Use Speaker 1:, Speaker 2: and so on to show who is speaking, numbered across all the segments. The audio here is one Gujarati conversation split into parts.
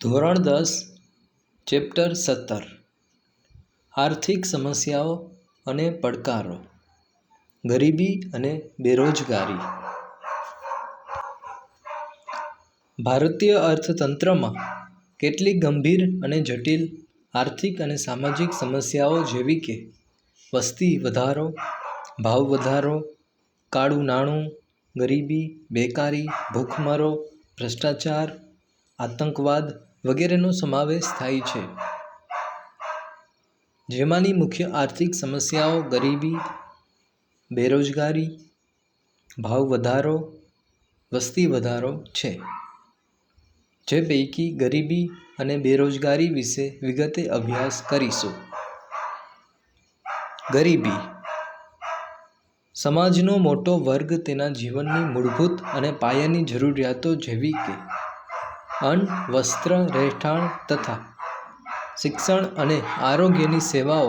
Speaker 1: ધોરણ 10 ચેપ્ટર 17 આર્થિક સમસ્યાઓ અને પડકારો ગરીબી અને બેરોજગારી। ભારતીય અર્થતંત્રમાં કેટલીક ગંભીર અને જટિલ આર્થિક અને સામાજિક સમસ્યાઓ જેવી કે વસ્તી વધારો, ભાવ વધારો, કાળું નાણું, ગરીબી, બેકારી, ભૂખમરો, ભ્રષ્ટાચાર, આતંકવાદ વગેરેનો સમાવેશ થાય છે। જેમાંની મુખ્ય આર્થિક સમસ્યાઓ ગરીબી, બેરોજગારી, ભાવ વધારો, વસ્તી વધારો છે। જે પૈકી ગરીબી અને બેરોજગારી વિશે વિગતે અભ્યાસ કરીશું। ગરીબી સમાજનો મોટો વર્ગ તેના જીવનની મૂળભૂત અને પાયાની જરૂરિયાતો જેવી કે અન્ન, વસ્ત્ર, રહેઠાણ તથા શિક્ષણ અને આરોગ્યની સેવાઓ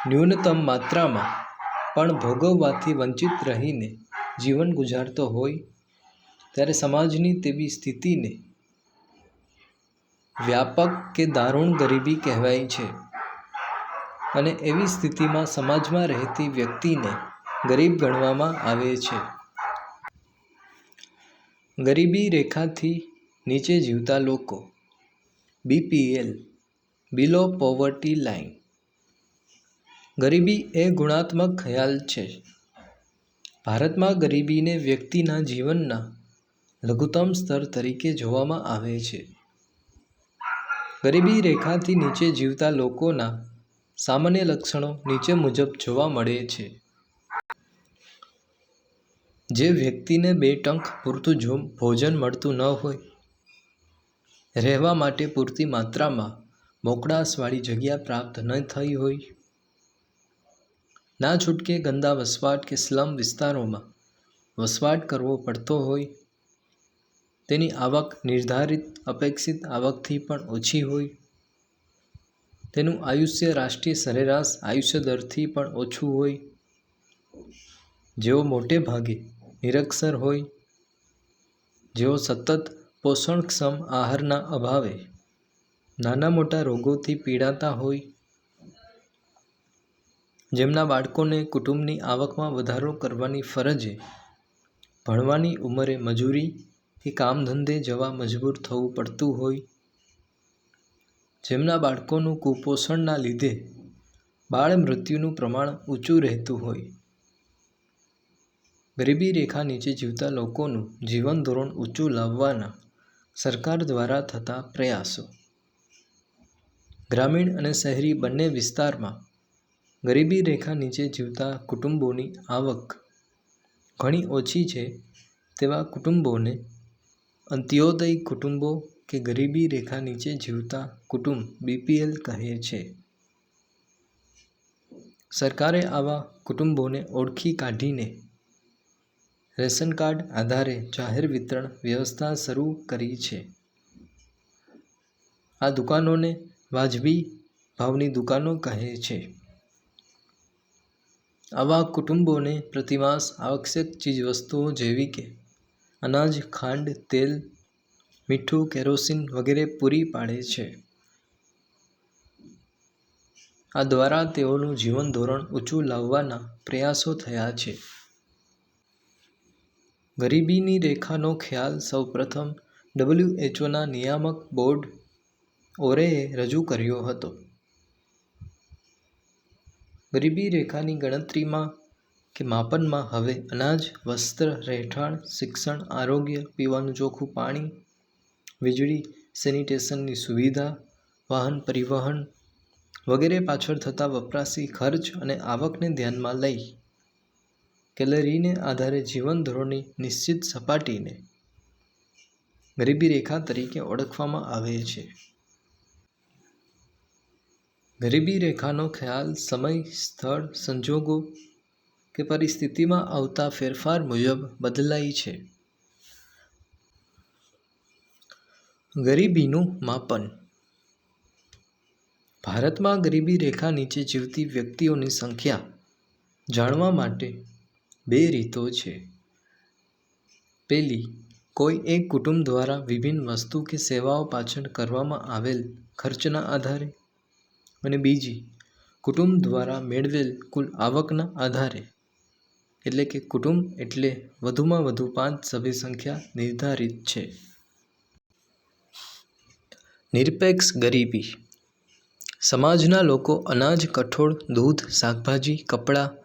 Speaker 1: ન્યૂનતમ માત્રામાં પણ ભોગવવાથી વંચિત રહીને જીવન ગુજારતો હોય ત્યારે સમાજની તેવી સ્થિતિને વ્યાપક કે દારૂણ ગરીબી કહેવાય છે અને એવી સ્થિતિમાં સમાજમાં રહેતી વ્યક્તિને ગરીબ ગણવામાં આવે છે। ગરીબી રેખાથી નીચે જીવતા લોકો BPL બિલો પોવર્ટી લાઇન। ગરીબી એ ગુણાત્મક ખ્યાલ છે। ભારતમાં ગરીબીને વ્યક્તિના જીવનના લઘુત્તમ સ્તર તરીકે જોવામાં આવે છે। ગરીબી રેખાથી નીચે જીવતા લોકોના સામાન્ય લક્ષણો નીચે મુજબ જોવા મળે છે। જે વ્યક્તિને 2 ટંક પૂરતું ભોજન મળતું ન હોય, રહેવા માટે પૂરતી માત્રામાં મોકળાશવાળી જગ્યા પ્રાપ્ત ન થઈ હોય, ના છૂટકે ગંદા વસવાટ કે સ્લમ વિસ્તારોમાં વસવાટ કરવો પડતો હોય, તેની આવક નિર્ધારિત અપેક્ષિત આવકથી પણ ઓછી હોય, તેનું આયુષ્ય રાષ્ટ્રીય સરેરાશ આયુષ્ય દરથી પણ ઓછું હોય, જેઓ મોટે ભાગે નિરક્ષર હોય, જેઓ સતત પોષણક્ષમ આહારના અભાવે નાના મોટા રોગોથી પીડાતા હોય, જેમના બાળકોને કુટુંબની આવકમાં વધારો કરવાની ફરજે ભણવાની ઉંમરે મજૂરી કે કામ ધંધે જવા મજબૂર થવું પડતું હોય, જેમના બાળકોનું કુપોષણના લીધે બાળ મૃત્યુનું પ્રમાણ ઊંચું રહેતું હોય। ગરીબી રેખા નીચે જીવતા લોકોનું જીવન ધોરણ ઊંચું લાવવાના સરકાર દ્વારા થતા પ્રયાસો। ગ્રામીણ અને શહેરી બંને વિસ્તારમાં ગરીબી રેખા નીચે જીવતા કુટુંબોની આવક ઘણી ઓછી છે તેવા કુટુંબોને અંત્યોદય કુટુંબો કે ગરીબી રેખા નીચે જીવતા કુટુંબ BPL કહે છે। સરકારે આવા કુટુંબોને ઓળખી કાઢીને રેશન કાર્ડ આધારે જાહેર વિતરણ વ્યવસ્થા શરૂ કરી છે। આ દુકાનોને વાજબી ભાવની દુકાનો કહે છે। આવા કુટુંબોને પ્રતિમાસ આવશ્યક ચીજવસ્તુઓ જેવી કે અનાજ, ખાંડ, તેલ, મીઠું, કેરોસીન વગેરે પૂરી પાડે છે। આ દ્વારા તેઓનું જીવન ધોરણ ઊંચું લાવવાના પ્રયાસો થયા છે। ગરીબીની રેખાનો ખ્યાલ સૌપ્રથમ WHOના નિયામક બોર્ડ ઓરેએ રજૂ કર્યો હતો। ગરીબી રેખાની ગણતરીમાં કે માપનમાં હવે અનાજ, વસ્ત્ર, રહેઠાણ, શિક્ષણ, આરોગ્ય, પીવાનું ચોખ્ખું પાણી, વીજળી, સેનિટેશનની સુવિધા, વાહન પરિવહન વગેરે પાછળ થતા વપરાશી ખર્ચ અને આવકને ધ્યાનમાં લઈ કેલરીને આધારે જીવન ધોરણની નિશ્ચિત સપાટીને ગરીબી રેખા તરીકે ઓળખવામાં આવે છે। ગરીબી રેખાનો ખ્યાલ સમય, સ્થળ, સંજોગો કે પરિસ્થિતિમાં આવતા ફેરફાર મુજબ બદલાય છે। ગરીબીનું માપન। ભારતમાં ગરીબી રેખા નીચે જીવતી વ્યક્તિઓની સંખ્યા જાણવા માટે 2 રીતો છે। પહેલી, કોઈ એક કુટુંબ દ્વારા વિભિન્ન વસ્તુ કે સેવાઓ પાછળ કરવામાં આવેલ ખર્ચના આધારે અને બીજી કુટુંબ દ્વારા મેળવેલ કુલ આવકના આધારે, એટલે કે કુટુંબ એટલે વધુમાં વધુ 5 સભ્ય સંખ્યા નિર્ધારિત છે. નિરપેક્ષ ગરીબી. સમાજના લોકો અનાજ, કઠોળ, દૂધ, શાકભાજી, કપડાં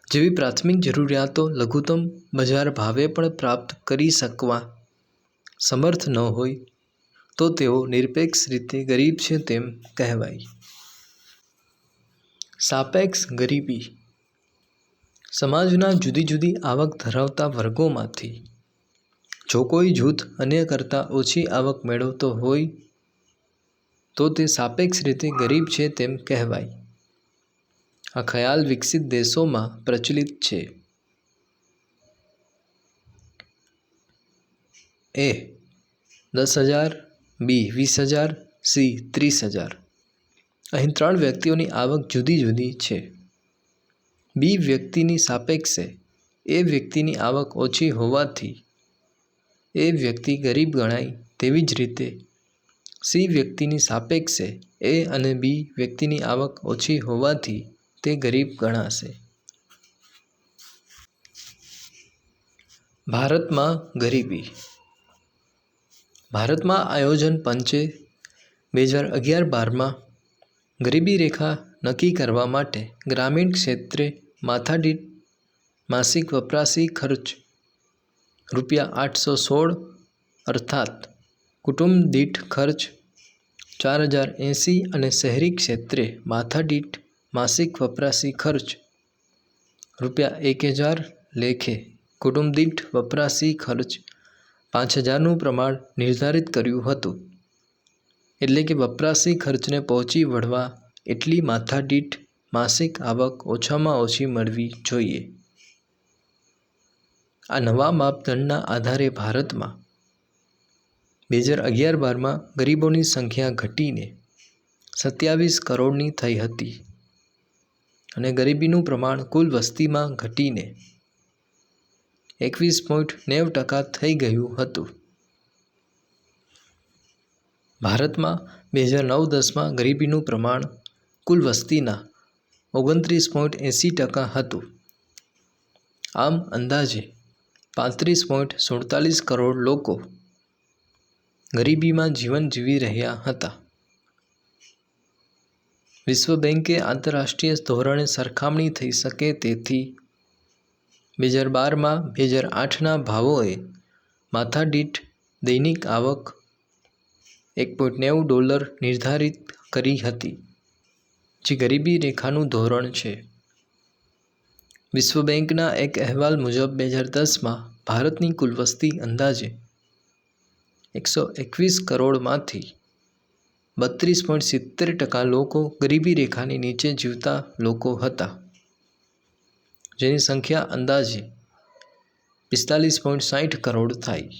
Speaker 1: જેવી પ્રાથમિક જરૂરિયાતો લઘુત્તમ બજાર ભાવે પણ પ્રાપ્ત કરી શકવા સમર્થ ન હોય તો તેઓ નિરપેક્ષ રીતે ગરીબ છે તેમ કહેવાય. સાપેક્ષ ગરીબી. સમાજના જુદી જુદી આવક ધરાવતા વર્ગોમાંથી જો કોઈ જૂથ અન્ય કરતાં ઓછી આવક મેળવતો હોય તો તે સાપેક્ષ રીતે ગરીબ છે તેમ કહેવાય. આ ખ્યાલ વિકસિત દેશોમાં પ્રચલિત છે. એ 10,000, બી 20,000, સી 30,000. અહીં 3 વ્યક્તિઓની આવક જુદી જુદી છે. બી વ્યક્તિની સાપેક્ષે એ વ્યક્તિની આવક ઓછી હોવાથી એ વ્યક્તિ ગરીબ ગણાય, તેવી જ રીતે સી વ્યક્તિની સાપેક્ષે એ અને બી વ્યક્તિની આવક ઓછી હોવાથી તે ગરીબ ગણાશે. ભારતમાં ગરીબી. ભારતમાં આયોજન પંચે 2011-12માં ગરીબી રેખા નક્કી કરવા માટે ગ્રામીણ ક્ષેત્રે માથાદીઠ માસિક વપરાશી ખર્ચ ₹816 અર્થાત કુટુંબ દીઠ ખર્ચ 4,080 અને શહેરી ક્ષેત્રે માથાદીઠ માસિક વપરાશી ખર્ચ ₹1,000 લેખે કુટુંબ દીઠ વપરાશી ખર્ચ 5,000નું પ્રમાણ નિર્ધારિત કર્યું હતું. એટલે કે વપરાશી ખર્ચને પહોંચી વળવા એટલી માથાદીઠ માસિક આવક ઓછામાં ઓછી મળવી જોઈએ. આ નવા માપદંડના આધારે ભારતમાં 2011-12માં ગરીબોની સંખ્યા ઘટીને 27 કરોડની થઈ હતી અને ગરીબીનું પ્રમાણ કુલ વસ્તીમાં ઘટીને 21.90% થઈ ગયું હતું. ભારતમાં 2009-10માં ગરીબીનું પ્રમાણ કુલ વસ્તીના 29.80% હતું. આમ અંદાજે 35.47 કરોડ લોકો ગરીબીમાં જીવન જીવી રહ્યા હતા. વિશ્વ બેંકે આંતરરાષ્ટ્રીય ધોરણે સરખામણી થઈ શકે તેથી 2012માં 2008ના ભાવોએ માથાદીઠ દૈનિક આવક $1.90 નિર્ધારિત કરી હતી, જે ગરીબી રેખાનું ધોરણ છે. વિશ્વ બેંકના એક અહેવાલ મુજબ 2010માં ભારતની કુલ વસ્તી અંદાજે 121 કરોડમાંથી 32.70% લોકો ગરીબી રેખાની નીચે જીવતા લોકો હતા, જેની સંખ્યા અંદાજે 45.60 કરોડ થાય.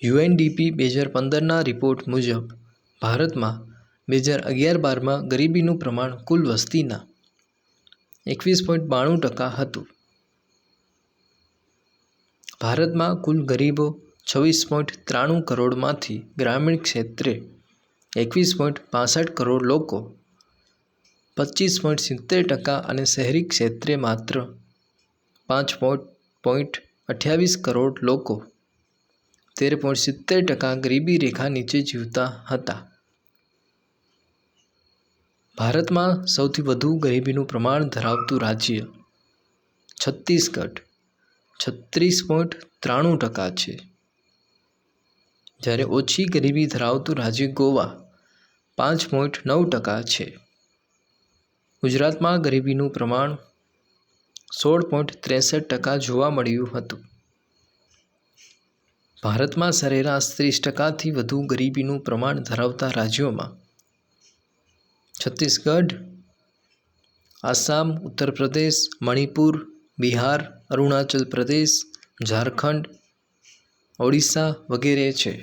Speaker 1: યુએનડીપી 2015ના રિપોર્ટ મુજબ ભારતમાં 2011-12માં ગરીબીનું પ્રમાણ કુલ વસ્તીના 21.92% હતું. ભારતમાં કુલ ગરીબો 26.93 કરોડમાંથી ગ્રામીણ ક્ષેત્રે 21.65 કરોડ લોકો 25.70% અને શહેરી ક્ષેત્રે માત્ર 5.28 કરોડ લોકો 13.70% ગરીબી રેખા નીચે જીવતા હતા. ભારતમાં સૌથી વધુ ગરીબીનું પ્રમાણ ધરાવતું રાજ્ય છત્તીસગઢ 36.93% છે, જ્યારે ઓછી ગરીબી ધરાવતું રાજ્ય ગોવા 5.9% છે. ગુજરાતમાં ગરીબીનું પ્રમાણ 16.63% જોવા મળ્યું હતું. ભારતમાં સરેરાશ 30%થી વધુ ગરીબીનું પ્રમાણ ધરાવતા રાજ્યોમાં છત્તીસગઢ, આસામ, ઉત્તર પ્રદેશ, મણિપુર, બિહાર, અરુણાચલ પ્રદેશ, ઝારખંડ, ઓડિશા વગેરે છે.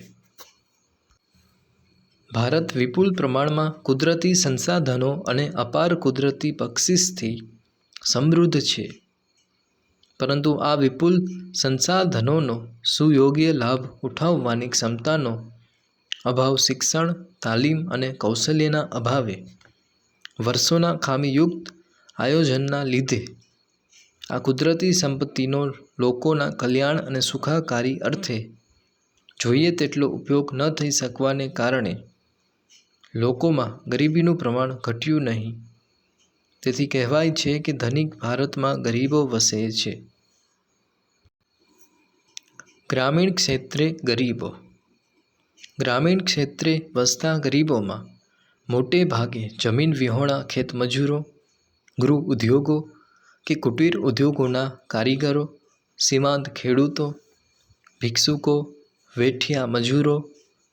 Speaker 1: ભારત વિપુલ પ્રમાણમાં કુદરતી સંસાધનો અને અપાર કુદરતી બક્ષિસથી સમૃદ્ધ છે. પરંતુ આ વિપુલ સંસાધનોનો સુયોગ્ય લાભ ઉઠાવવાની ક્ષમતાનો અભાવ, શિક્ષણ, તાલીમ અને કૌશલ્યના અભાવે, વર્ષોના ખામીયુક્ત આયોજનના લીધે આ કુદરતી સંપત્તિનો લોકોના કલ્યાણ અને સુખાકારી અર્થે જોઈએ તેટલો ઉપયોગ ન થઈ શકવાને કારણે લોકોમાં ગરીબીનું પ્રમાણ ઘટ્યું નહીં. તેથી કહેવાય છે કે ધનિક ભારતમાં ગરીબો વસે છે. ગ્રામીણ ક્ષેત્રે ગરીબો. ગ્રામીણ ક્ષેત્રે વસતા ગરીબોમાં મોટે ભાગે જમીન વિહોણા ખેતમજૂરો, ગૃહ ઉદ્યોગો કે કુટીર ઉદ્યોગોના કારીગરો, સીમાંત ખેડૂતો, ભિક્ષુકો, વેઠિયા મજૂરો,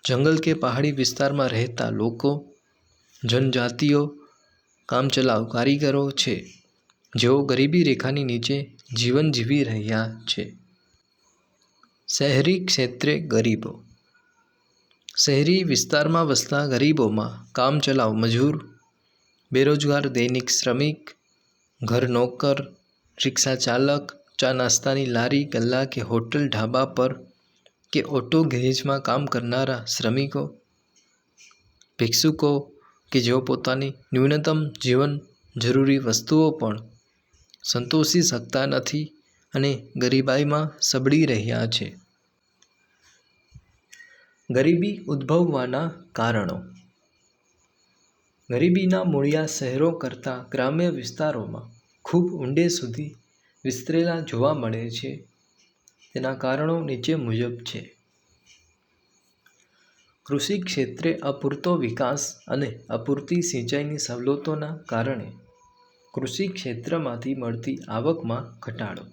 Speaker 1: જંગલ કે પહાડી વિસ્તારમાં રહેતા લોકો, જનજાતિઓ, કામચલાઉ કારીગરો છે, જેઓ ગરીબી રેખાની નીચે જીવન જીવી રહ્યા છે. શહેરી ક્ષેત્રે ગરીબો. શહેરી વિસ્તારમાં વસતા ગરીબોમાં કામચલાઉ મજૂર, બેરોજગાર દૈનિક શ્રમિક, ઘર નોકર, રિક્ષા ચાલક, ચા નાસ્તાની લારી ગલ્લા કે હોટલ ઢાબા પર કે ઓટો ગેરેજમાં કામ કરનારા શ્રમિકો, ભિક્ષુકો કે જેઓ પોતાની ન્યૂનતમ જીવન જરૂરી વસ્તુઓ પણ સંતોષી શકતા નથી અને ગરીબાઈમાં સબળી રહ્યા છે. ગરીબી ઉદ્ભવવાના કારણો. ગરીબીના મૂળિયા શહેરો કરતાં ગ્રામ્ય વિસ્તારોમાં ખૂબ ઊંડે સુધી વિસ્તરેલા જોવા મળે છે. તેના કારણો નીચે મુજબ છે. કૃષિ ક્ષેત્રે અપૂરતો વિકાસ અને અપૂરતી સિંચાઈની સવલતોના કારણે કૃષિ ક્ષેત્રમાંથી મળતી આવકમાં ઘટાડો.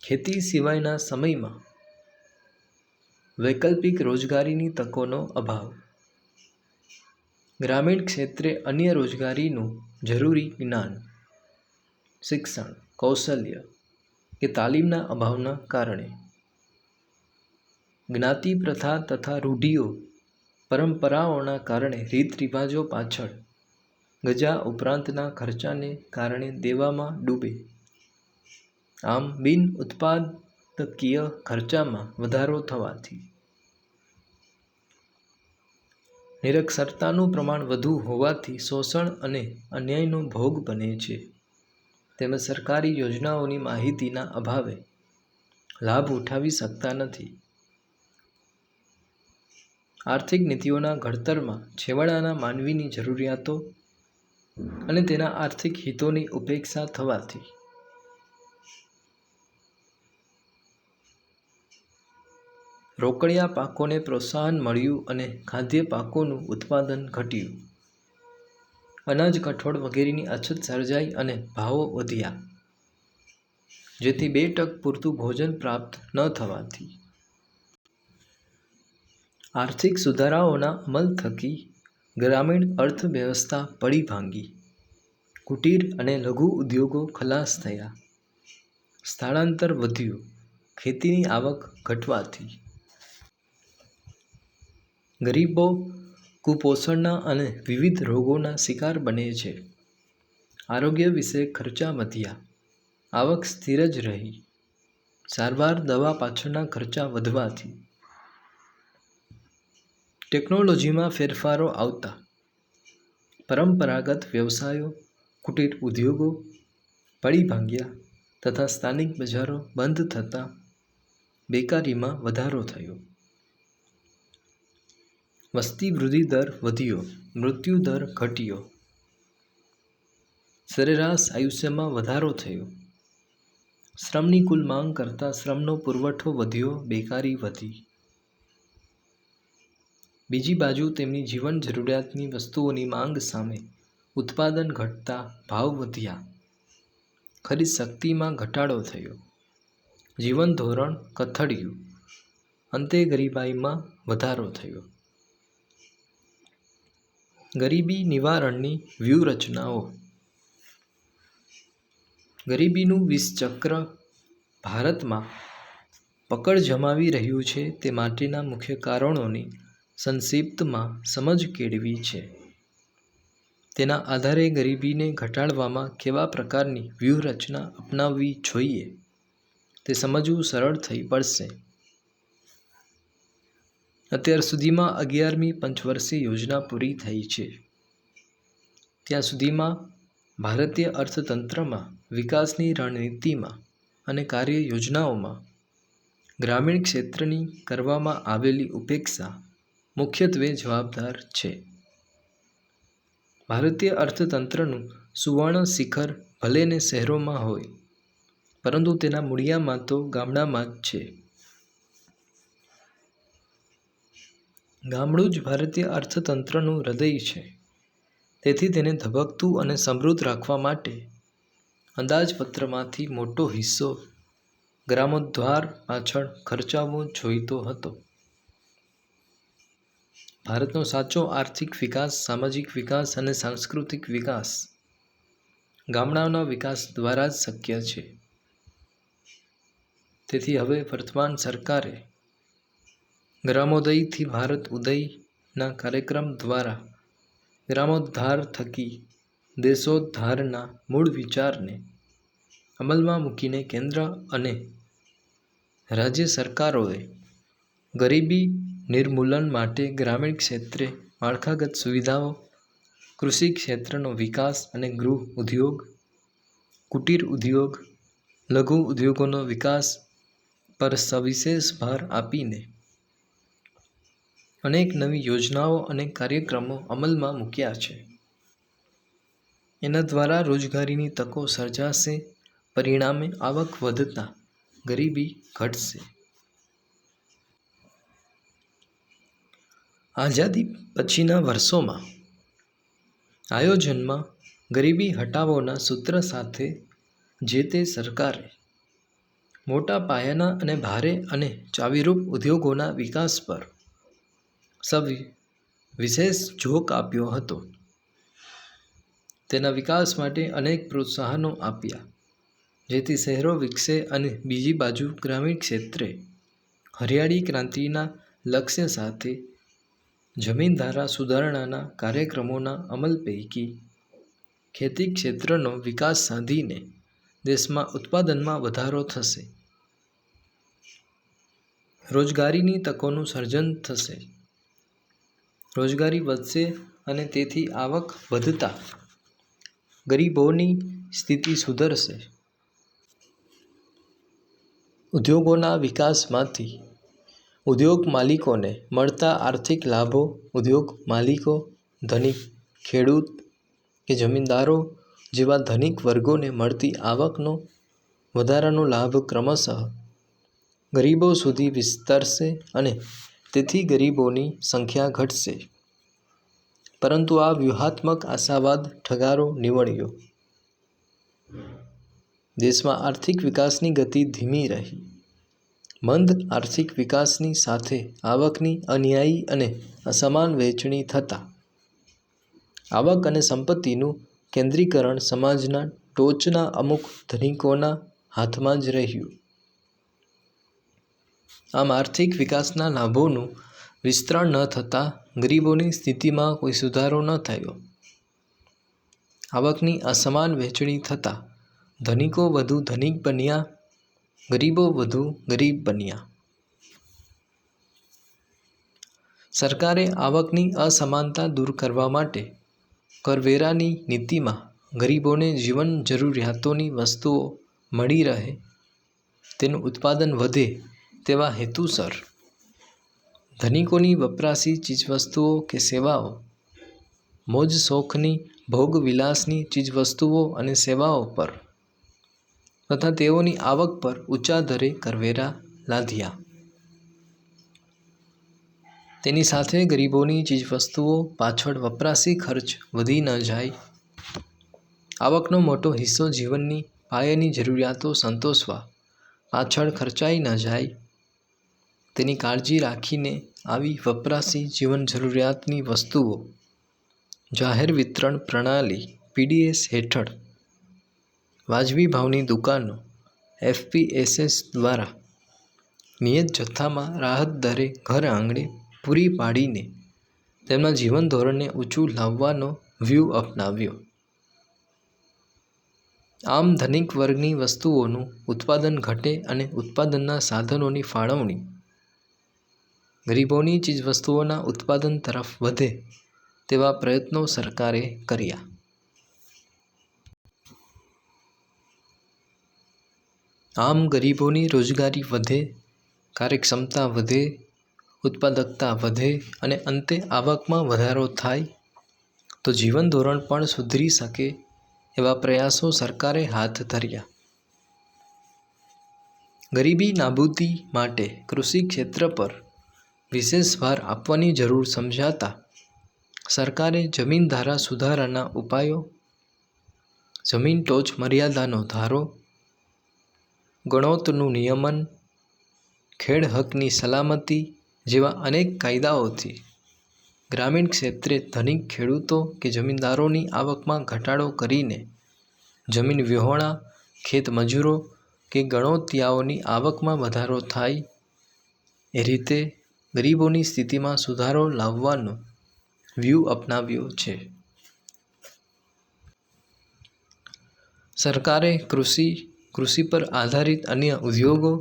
Speaker 1: ખેતી સિવાયના સમયમાં વૈકલ્પિક રોજગારીની તકોનો અભાવ. ગ્રામીણ ક્ષેત્રે અન્ય રોજગારીનું જરૂરી જ્ઞાન, શિક્ષણ, કૌશલ્ય કે તાલીમના અભાવના કારણે. જ્ઞાતિ પ્રથા તથા રૂઢિઓ પરંપરાઓના કારણે રીત રિવાજો પાછળ ગજા ઉપરાંતના ખર્ચાને કારણે દેવામાં ડૂબે. આમ બિન ઉત્પાદકીય ખર્ચામાં વધારો થવાથી નિરક્ષરતાનું પ્રમાણ વધુ હોવાથી શોષણ અને અન્યાયનો ભોગ બને છે. તેમજ સરકારી યોજનાઓની માહિતીના અભાવે લાભ ઉઠાવી શકતા નથી. આર્થિક નીતિઓના ઘડતરમાં છેવાડાના માનવીની જરૂરિયાતો અને તેના આર્થિક હિતોની ઉપેક્ષા થવાથી રોકડિયા પાકોને પ્રોત્સાહન મળ્યું અને ખાદ્ય પાકોનું ઉત્પાદન ઘટ્યું. અનાજ, કઠોળ વગેરેની અછત સર્જાઈ અને ભાવો વધ્યા, જેથી 2 ટક પૂરતું ભોજન પ્રાપ્ત ન થવાથી આર્થિક સુધારાઓના અમલ થકી ગ્રામીણ અર્થવ્યવસ્થા પડી ભાંગી. કુટીર અને લઘુ ઉદ્યોગો ખલાસ થયા. સ્થળાંતર વધ્યું. ખેતીની આવક ઘટવાથી ગરીબો કુપોષણના અને વિવિધ રોગોના શિકાર બને છે. આરોગ્ય વિશે ખર્ચા વધ્યા. આવક સ્થિર જ રહી. સારવાર, દવા પાછળના ખર્ચા વધવાથી ટેકનોલોજીમાં ફેરફારો આવતા પરંપરાગત વ્યવસાયો, કુટીર ઉદ્યોગો પડી ભાંગ્યા તથા સ્થાનિક બજારો બંધ થતાં બેકારીમાં વધારો થયો. વસ્તી વૃદ્ધિ દર વધ્યો. મૃત્યુ દર ઘટ્યો. સરેરાશ આયુષ્યમાં વધારો થયો. શ્રમની કુલ માંગ કરતાં શ્રમનો પુરવઠો વધ્યો. બેકારી વધી. બીજી બાજુ તેમની જીવન જરૂરિયાતની વસ્તુઓની માંગ સામે ઉત્પાદન ઘટતા ભાવ વધ્યા. ખરીદ શક્તિમાં ઘટાડો થયો. જીવન ધોરણ કથળ્યું. અંતે ગરીબાઈમાં વધારો થયો. ગરીબી નિવારણની વ્યૂહરચનાઓ. ગરીબીનું વિષચક્ર ભારતમાં પકડ જમાવી રહ્યું છે તે માટેના મુખ્ય કારણોની સંક્ષિપ્તમાં સમજ કેળવી છે. તેના આધારે ગરીબીને ઘટાડવામાં કેવા પ્રકારની વ્યૂહરચના અપનાવવી જોઈએ તે સમજવું સરળ થઈ પડશે. અત્યાર સુધીમાં 11મી પંચવર્ષીય યોજના પૂરી થઈ છે. ત્યાં સુધીમાં ભારતીય અર્થતંત્રમાં, વિકાસની રણનીતિમાં અને કાર્ય યોજનાઓમાં ગ્રામીણ ક્ષેત્રની કરવામાં આવેલી ઉપેક્ષા મુખ્યત્વે જવાબદાર છે. ભારતીય અર્થતંત્રનું સુવર્ણ શિખર ભલેને શહેરોમાં હોય, પરંતુ તેના મૂળિયામાં તો ગામડામાં જ છે. ગામડું જ ભારતીય અર્થતંત્રનું હૃદય છે. તેથી તેને ધબકતું અને સમૃદ્ધ રાખવા માટે અંદાજપત્રમાંથી મોટો હિસ્સો ગ્રામોદ્ધાર પાછળ ખર્ચાવો જોઈતો હતો. ભારતનો સાચો આર્થિક વિકાસ, સામાજિક વિકાસ અને સાંસ્કૃતિક વિકાસ ગામડાઓના વિકાસ દ્વારા જ શક્ય છે. તેથી હવે વર્તમાન સરકારે ગ્રામોદયથી ભારત ઉદયના કાર્યક્રમ દ્વારા ગ્રામોદ્ધાર થકી દેશોદ્ધારના મૂળ વિચારને અમલમાં મૂકીને કેન્દ્ર અને રાજ્ય સરકારોએ ગરીબી નિર્મૂલન માટે ગ્રામીણ ક્ષેત્રે માળખાગત સુવિધાઓ, કૃષિ ક્ષેત્રનો વિકાસ અને ગૃહ ઉદ્યોગ, કુટીર ઉદ્યોગ, લઘુ ઉદ્યોગોનો વિકાસ પર સવિશેષ ભાર આપીને અનેક નવી યોજનાઓ અને કાર્યક્રમો અમલમાં મૂક્યા છે. એના દ્વારા રોજગારીની તકો સર્જાશે, પરિણામે આવક વધતા ગરીબી ઘટશે. આઝાદી પછીના વર્ષોમાં આયોજનમાં ગરીબી હટાવોના સૂત્ર સાથે જે તે સરકારે મોટા પાયાના અને ભારે અને ચાવીરૂપ ઉદ્યોગોના વિકાસ પર વિશેષ ઝોક આપ્યો હતો. તેના વિકાસ માટે અનેક પ્રોત્સાહનો આપ્યા, જેથી શહેરો વિકસે અને બીજી બાજુ ગ્રામીણ ક્ષેત્રે હરિયાળી ક્રાંતિના લક્ષ્ય સાથે જમીન ધારા સુધારણાના કાર્યક્રમોના અમલ પૈકી ખેતી ક્ષેત્રનો વિકાસ સાધીને દેશમાં ઉત્પાદનમાં વધારો થશે, રોજગારીની તકોનું સર્જન થશે, રોજગારી વધશે અને તેથી આવક વધતા ગરીબોની સ્થિતિ સુધરશે. ઉદ્યોગોના વિકાસમાંથી ઉદ્યોગ માલિકોને મળતા આર્થિક લાભો, ઉદ્યોગ માલિકો, ધનિક, ખેડૂત કે જમીનદારો જેવા ધનિક વર્ગોને મળતી આવકનો વધારાનો લાભ ક્રમશઃ ગરીબો સુધી વિસ્તરશે અને તેથી ગરીબોની સંખ્યા ઘટશે. પરંતુ આ વ્યૂહાત્મક આશાવાદ ઠગારો નીવડ્યો. દેશમાં આર્થિક વિકાસની ગતિ ધીમી રહી. મંદ આર્થિક વિકાસની સાથે આવકની અન્યાયી અને અસમાન વહેંચણી થતાં આવક અને સંપત્તિનું કેન્દ્રીકરણ સમાજના ટોચના અમુક ધનિકોના હાથમાં જ રહ્યું. આમ આર્થિક વિકાસના લાભોનું વિસ્તરણ ન થતાં ગરીબોની સ્થિતિમાં કોઈ સુધારો ન થયો. આવકની અસમાન વહેંચણી થતાં ધનિકો વધુ ધનિક બન્યા, ગરીબો વધુ ગરીબ બન્યા. સરકારે આવકની અસમાનતા દૂર કરવા માટે કરવેરાની નીતિમાં ગરીબોને જીવન જરૂરિયાતોની વસ્તુઓ મળી રહે, તેનું ઉત્પાદન વધે તેવા હેતુસર ધનિકોની વપરાશી ચીજવસ્તુઓ કે સેવાઓ, મોજ શોખની ભોગવિલાસની ચીજવસ્તુઓ અને સેવાઓ પર તથા તેઓની આવક પર ઊંચા દરે કરવેરા લાદ્યા. તેની સાથે ગરીબોની ચીજવસ્તુઓ પાછળ વપરાશી ખર્ચ વધી ન જાય, આવકનો મોટો હિસ્સો જીવનની પાયાની જરૂરિયાતો સંતોષવા પાછળ ખર્ચાઈ ન જાય, તેની કાળજી રાખીને આવી વપરાશી જીવન જરૂરિયાતની વસ્તુઓ જાહેર વિતરણ પ્રણાલી PDS હેઠળ વાજબી ભાવની દુકાનો FPSS દ્વારા નિયત જથ્થામાં રાહત દરે ઘર આંગણે પૂરી પાડીને તેમના જીવન ધોરણને ઊંચું લાવવાનો વ્યૂહ અપનાવ્યો. આમ ધનિક વર્ગની વસ્તુઓનું ઉત્પાદન ઘટે અને ઉત્પાદનના સાધનોની ફાળવણી ગરીબોની ચીજવસ્તુઓના ઉત્પાદન તરફ વધે તેવા પ્રયત્નો સરકારે કર્યા. આમ ગરીબોની રોજગારી વધે, કાર્યક્ષમતા વધે, ઉત્પાદકતા વધે અને અંતે આવકમાં વધારો થાય તો જીવન ધોરણ પણ સુધરી શકે એવા પ્રયાસો સરકારે હાથ ધર્યા. ગરીબી નાબૂદી માટે કૃષિ ક્ષેત્ર પર વિશેષ ભાર આપવાની જરૂર સમજાતા સરકારે જમીન ધારા સુધારાના ઉપાયો, જમીન ટોચ મર્યાદાનો ધારો, ગણોતનું નિયમન, ખેડ હકની સલામતી જેવા અનેક કાયદાઓથી ગ્રામીણ ક્ષેત્રે ધનિક ખેડૂતો કે જમીનદારોની આવકમાં ઘટાડો કરીને જમીન વિહોણા, ખેત મજૂરો કે ગણોતિયાઓની આવકમાં વધારો થાય એ રીતે ગરીબોની સ્થિતિમાં સુધારો લાવવાનો વ્યૂહ અપનાવ્યો છે. સરકારે કૃષિ પર આધારિત અન્ય ઉદ્યોગો,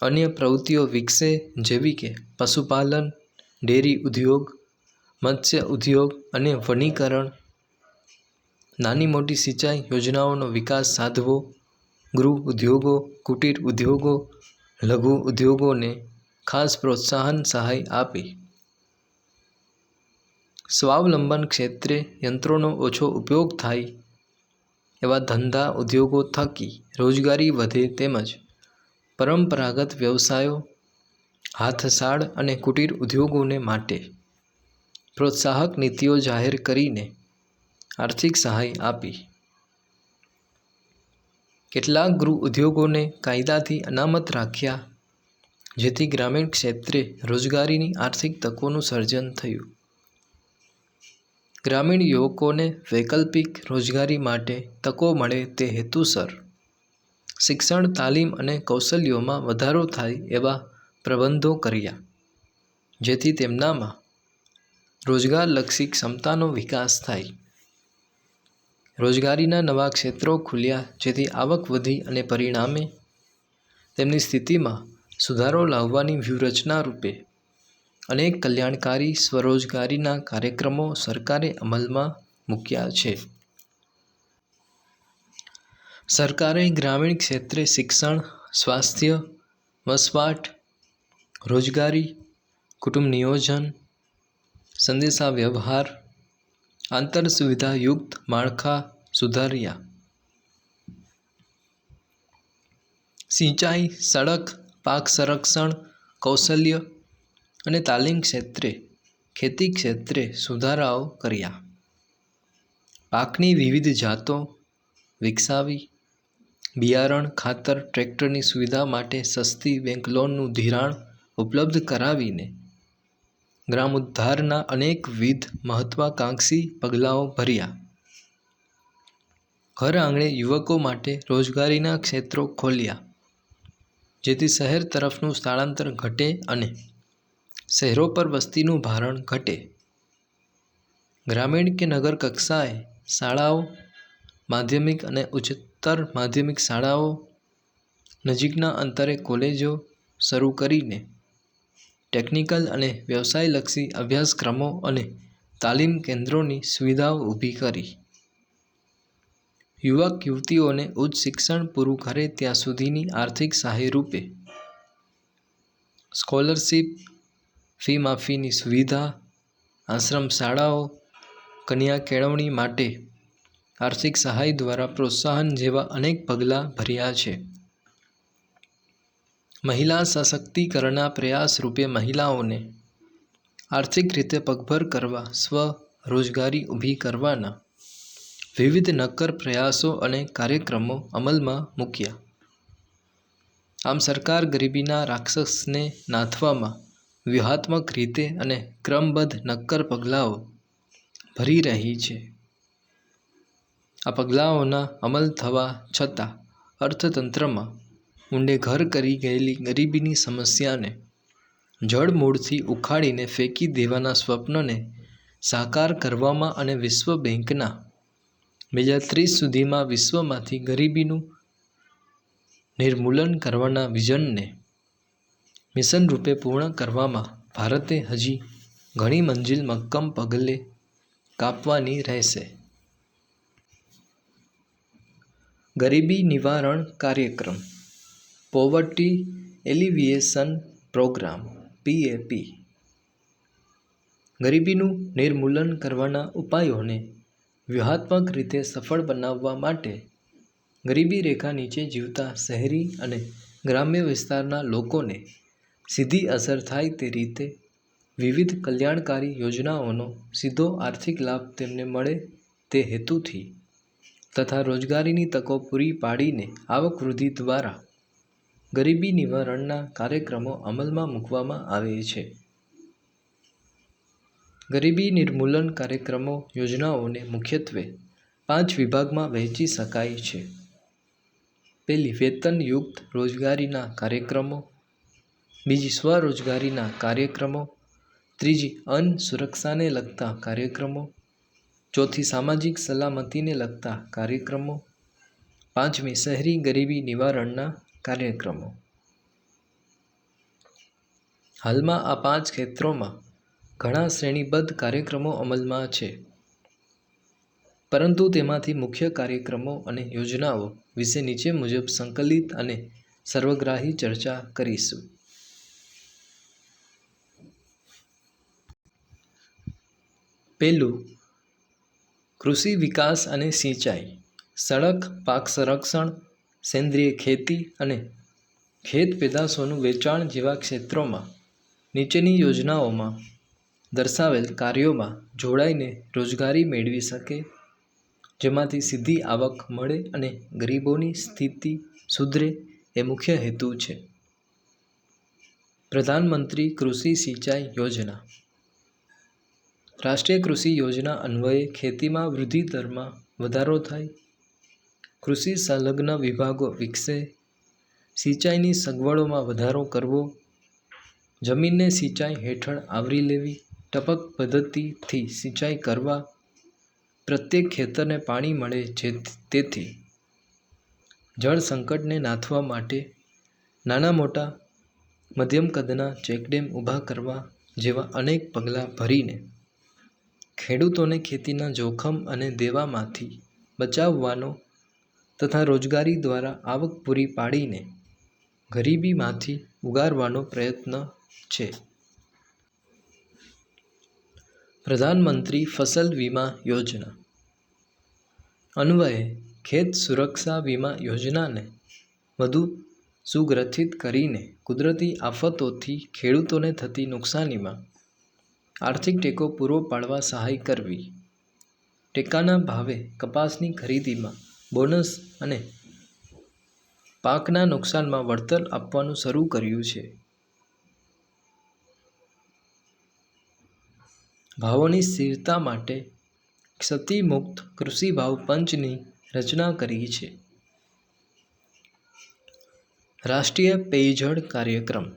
Speaker 1: અન્ય પ્રવૃત્તિઓ વિકસે જેવી કે પશુપાલન, ડેરી ઉદ્યોગ, મત્સ્ય ઉદ્યોગ અને વનીકરણ, નાની મોટી સિંચાઈ યોજનાઓનો વિકાસ સાધવો, ગૃહ ઉદ્યોગો, કુટીર ઉદ્યોગો, લઘુ ઉદ્યોગોને ખાસ પ્રોત્સાહન સહાય આપી સ્વાવલંબન ક્ષેત્રે યંત્રોનો ઓછો ઉપયોગ થાય એવા ધંધા ઉદ્યોગો થકી રોજગારી વધે તેમજ પરંપરાગત વ્યવસાયો, હાથસાળ અને કુટીર ઉદ્યોગોને માટે પ્રોત્સાહક નીતિઓ જાહેર કરીને આર્થિક સહાય આપી. કેટલાક ગૃહ ઉદ્યોગોને કાયદાથી અનામત રાખ્યા જેથી ગ્રામીણ ક્ષેત્રે રોજગારીની આર્થિક તકોનું સર્જન થયું. ગ્રામીણ યુવકોને વૈકલ્પિક રોજગારી માટે તકો મળે તે હેતુસર શિક્ષણ, તાલીમ અને કૌશલ્યોમાં વધારો થાય એવા પ્રબંધો કર્યા જેથી તેમનામાં રોજગારલક્ષી ક્ષમતાનો વિકાસ થાય. રોજગારીના નવા ક્ષેત્રો ખુલ્યા જેથી આવક વધી અને પરિણામે તેમની સ્થિતિમાં સુધારો લાવવાની વ્યૂહરચના રૂપે અનેક કલ્યાણકારી સ્વરોજગારીના કાર્યક્રમો સરકારે અમલમાં મૂક્યા છે. સરકારે ગ્રામીણ ક્ષેત્રે શિક્ષણ, સ્વાસ્થ્ય, વસવાટ, રોજગારી, કુટુંબ નિયોજન, સંદેશાવ્યવહાર, આંતરસુવિધાયુક્ત માળખાં સુધાર્યા. સિંચાઈ, સડક, પાક સંરક્ષણ, કૌશલ્ય અને તાલીમ ક્ષેત્રે, ખેતી ક્ષેત્રે સુધારાઓ કર્યા. પાકની વિવિધ જાતો વિકસાવી, બિયારણ, ખાતર, ટ્રેક્ટરની સુવિધા માટે સસ્તી બેંક લોનનું ધિરાણ ઉપલબ્ધ કરાવીને ગ્રામોદ્ધારના અનેકવિધ મહત્વાકાંક્ષી પગલાઓ ભર્યા. ઘર આંગણે યુવકો માટે રોજગારીના ક્ષેત્રો ખોલ્યા જેથી શહેર તરફનું સ્થળાંતર ઘટે અને શહેરો પર વસ્તીનું ભારણ ઘટે. ગ્રામીણ કે નગર કક્ષાએ શાળાઓ, માધ્યમિક અને ઉચ્ચતર માધ્યમિક શાળાઓ, નજીકના અંતરે કોલેજો શરૂ કરીને ટેકનિકલ અને વ્યવસાયલક્ષી અભ્યાસક્રમો અને તાલીમ કેન્દ્રોની સુવિધાઓ ઊભી કરી. યુવક યુવતીઓને ઉચ્ચ શિક્ષણ પૂરું કરે ત્યાં સુધીની આર્થિક સહાય રૂપે સ્કોલરશીપ, ફી માફીની સુવિધા, આશ્રમ શાળાઓ, કન્યા કેળવણી માટે આર્થિક સહાય દ્વારા પ્રોત્સાહન જેવા અનેક પગલાં ભર્યા છે. મહિલા સશક્તિકરણના પ્રયાસ રૂપે મહિલાઓને આર્થિક રીતે પગભર કરવા સ્વરોજગારી ઊભી કરવાના વિવિધ નક્કર પ્રયાસો અને કાર્યક્રમો અમલમાં મૂક્યા. આમ સરકાર ગરીબીના રાક્ષસને નાથવામાં વ્યૂહાત્મક રીતે અને ક્રમબદ્ધ નક્કર પગલાઓ ભરી રહી છે. આ પગલાઓના અમલ થવા છતાં અર્થતંત્રમાં ઊંડે ઘર કરી ગયેલી ગરીબીની સમસ્યાને જડમૂળથી ઉખાડીને ફેંકી દેવાના સ્વપ્નને સાકાર કરવામાં અને વિશ્વ બેંકના 2030 સુધીમાં વિશ્વમાંથી ગરીબીનું નિર્મૂલન કરવાના વિઝનને મિશન રૂપે પૂર્ણ કરવામાં ભારતે હજી ઘણી મંજિલ મક્કમ પગલે કાપવાની રહેશે. ગરીબી નિવારણ કાર્યક્રમ પોવર્ટી એલિવિએશન પ્રોગ્રામ PAP ગરીબીનું નિર્મૂલન કરવાના ઉપાયોને વ્યૂહાત્મક રીતે સફળ બનાવવા માટે ગરીબી રેખા નીચે જીવતા શહેરી અને ગ્રામ્ય વિસ્તારના લોકોને સીધી અસર થાય તે રીતે વિવિધ કલ્યાણકારી યોજનાઓનો સીધો આર્થિક લાભ તેમને મળે તે હેતુથી તથા રોજગારીની તકો પૂરી પાડીને આવક વૃદ્ધિ દ્વારા ગરીબી નિવારણના કાર્યક્રમો અમલમાં મૂકવામાં આવે છે. ગરીબી નિર્મૂલન કાર્યક્રમો યોજનાઓને મુખ્યત્વે 5 વિભાગમાં વહેંચી શકાય છે. પહેલી, વેતનયુક્ત રોજગારીના કાર્યક્રમો. બીજી, સ્વરોજગારીના કાર્યક્રમો. ત્રીજી, અન્ન સુરક્ષાને લગતા કાર્યક્રમો. ચોથી, સામાજિક સલામતીને લગતા કાર્યક્રમો. પાંચમી, શહેરી ગરીબી નિવારણના કાર્યક્રમો. હાલમાં આ 5 ક્ષેત્રોમાં ઘણા શ્રેણીબદ્ધ કાર્યક્રમો અમલમાં છે, પરંતુ તેમાંથી મુખ્ય કાર્યક્રમો અને યોજનાઓ વિશે નીચે મુજબ સંકલિત અને સર્વગ્રાહી ચર્ચા કરીશું. પહેલું, કૃષિ વિકાસ અને સિંચાઈ. સડક, પાક સંરક્ષણ, સેન્દ્રિય ખેતી અને ખેત પેદાશોનું વેચાણ જેવા ક્ષેત્રોમાં નીચેની યોજનાઓમાં દર્શાવેલ કાર્યોમાં જોડાઈને રોજગારી મેળવી શકે, જેમાંથી સીધી આવક મળે અને ગરીબોની સ્થિતિ સુધરે એ મુખ્ય હેતુ છે. પ્રધાનમંત્રી કૃષિ સિંચાઈ યોજના. રાષ્ટ્રીય કૃષિ યોજના અન્વયે ખેતીમાં વૃદ્ધિ દરમાં વધારો થાય, કૃષિ સંલગ્ન વિભાગો વિકસે, સિંચાઈની સગવડોમાં વધારો કરવો, જમીનને સિંચાઈ હેઠળ આવરી લેવી, ટપક પદ્ધતિથી સિંચાઈ કરવા, પ્રત્યેક ખેતરને પાણી મળે તેથી જળ સંકટને નાથવા માટે નાના મોટા મધ્યમ કદના ચેકડેમ ઊભા કરવા જેવા અનેક પગલાં ભરીને ખેડૂતોને ખેતીના જોખમ અને દેવામાંથી બચાવવાનો તથા રોજગારી દ્વારા આવક પૂરી પાડીને ગરીબીમાંથી ઉગારવાનો પ્રયત્ન છે. પ્રધાનમંત્રી ફસલ વીમા યોજના અન્વયે ખેત સુરક્ષા વીમા યોજનાને વધુ સુગ્રથિત કરીને કુદરતી આફતોથી ખેડૂતોને થતી નુકસાનીમાં આર્થિક ટેકો પૂરો પાડવા સહાય કરવી, ટેકાના ભાવે કપાસની ખરીદીમાં બોનસ અને પાકના નુકસાનમાં વળતર આપવાનું શરૂ કર્યું છે. ભાવોની સ્થિરતા માટે ક્ષતિમુક્ત કૃષિ ભાવ પંચની રચના કરી છે. રાષ્ટ્રીય પેયજળ કાર્યક્રમ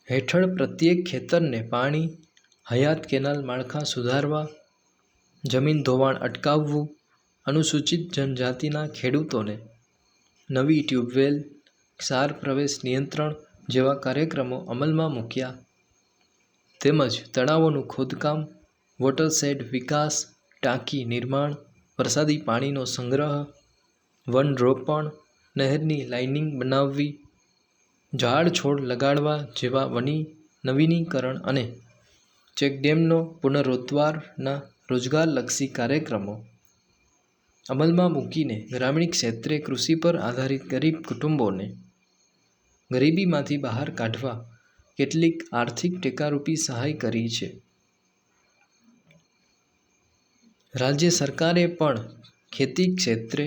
Speaker 1: હેઠળ પ્રત્યેક ખેતરને પાણી, હયાત કેનાલ માળખાં સુધારવા, જમીન ધોવાણ અટકાવવું, અનુસૂચિત જનજાતિના ખેડૂતોને નવી ટ્યુબવેલ, ક્ષાર પ્રવેશ નિયંત્રણ જેવા કાર્યક્રમો અમલમાં મૂક્યા, તેમજ તળાવોનું ખોદકામ, વોટરશેડ વિકાસ, ટાંકી નિર્માણ, વરસાદી પાણીનો સંગ્રહ, વનરોપણ, નહેરની લાઇનિંગ બનાવવી, ઝાડ છોડ લગાડવા જેવા નવીનીકરણ અને ચેકડેમનો પુનરોદ્ધારના રોજગારલક્ષી કાર્યક્રમો અમલમાં મૂકીને ગ્રામીણ ક્ષેત્રે કૃષિ પર આધારિત ગરીબ કુટુંબોને ગરીબીમાંથી બહાર કાઢવા કેટલીક આર્થિક ટેકારૂપી સહાય કરી છે. રાજ્ય સરકારે પણ ખેતી ક્ષેત્રે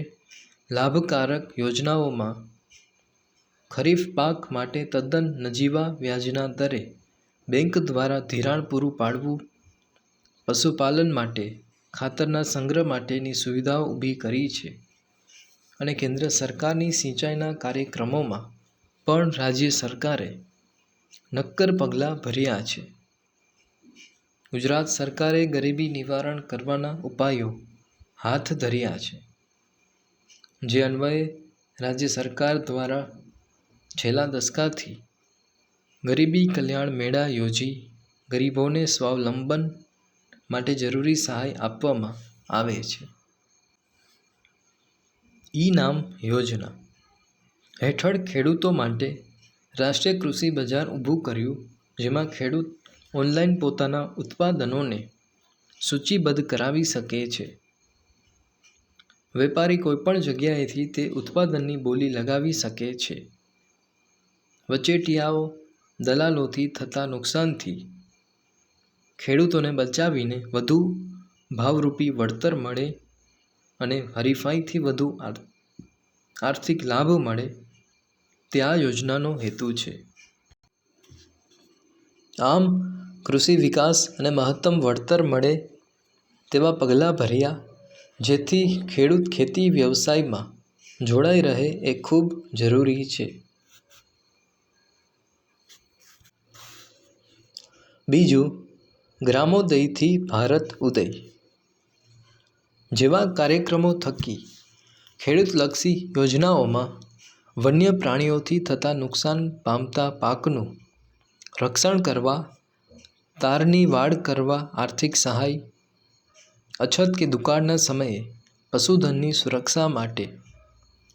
Speaker 1: લાભકારક યોજનાઓમાં ખરીફ પાક માટે તદ્દન નજીવા વ્યાજના દરે બેંક દ્વારા ધિરાણ પૂરું પાડવું, પશુપાલન માટે ખાતરના સંગ્રહ માટેની સુવિધાઓ ઊભી કરી છે અને કેન્દ્ર સરકારની સિંચાઈના કાર્યક્રમોમાં પણ રાજ્ય સરકારે નક્કર પગલાં ભર્યા છે. ગુજરાત સરકારે ગરીબી નિવારણ કરવાના ઉપાયો હાથ ધર્યા છે, જે અન્વયે રાજ્ય સરકાર દ્વારા છેલ્લા દશકાથી ગરીબી કલ્યાણ મેળા યોજી ગરીબોને સ્વાવલંબન માટે જરૂરી સહાય આપવામાં આવે છે. ઈ-નામ યોજના હેઠળ ખેડૂતો માટે રાષ્ટ્રીય કૃષિ બજાર ઊભું કર્યું, જેમાં ખેડૂત ઓનલાઈન પોતાના ઉત્પાદનોને સૂચિબદ્ધ કરાવી શકે છે. વેપારી કોઈપણ જગ્યાએથી તે ઉત્પાદનની બોલી લગાવી શકે છે. વચેટિયાઓ, દલાલોથી થતા નુકસાનથી ખેડૂતોને બચાવીને વધુ ભાવરૂપી વળતર મળે અને હરીફાઈથી વધુ આર્થિક લાભ મળે તે આ યોજનાનો હેતુ છે. આમ, કૃષિ વિકાસ અને મહત્તમ વળતર મળે તેવા પગલાં ભર્યા, જેથી ખેડૂત ખેતી વ્યવસાયમાં જોડાઈ રહે એ ખૂબ જરૂરી છે. બીજું, ગ્રામોદયથી ભારત ઉદય જેવા કાર્યક્રમો થકી ખેડૂતલક્ષી યોજનાઓમાં વન્ય પ્રાણીઓથી થતા નુકસાન પામતા પાકનું રક્ષણ કરવા, તારની વાડ કરવા આર્થિક સહાય, અછત કે દુકાળના સમયે પશુધનની સુરક્ષા માટે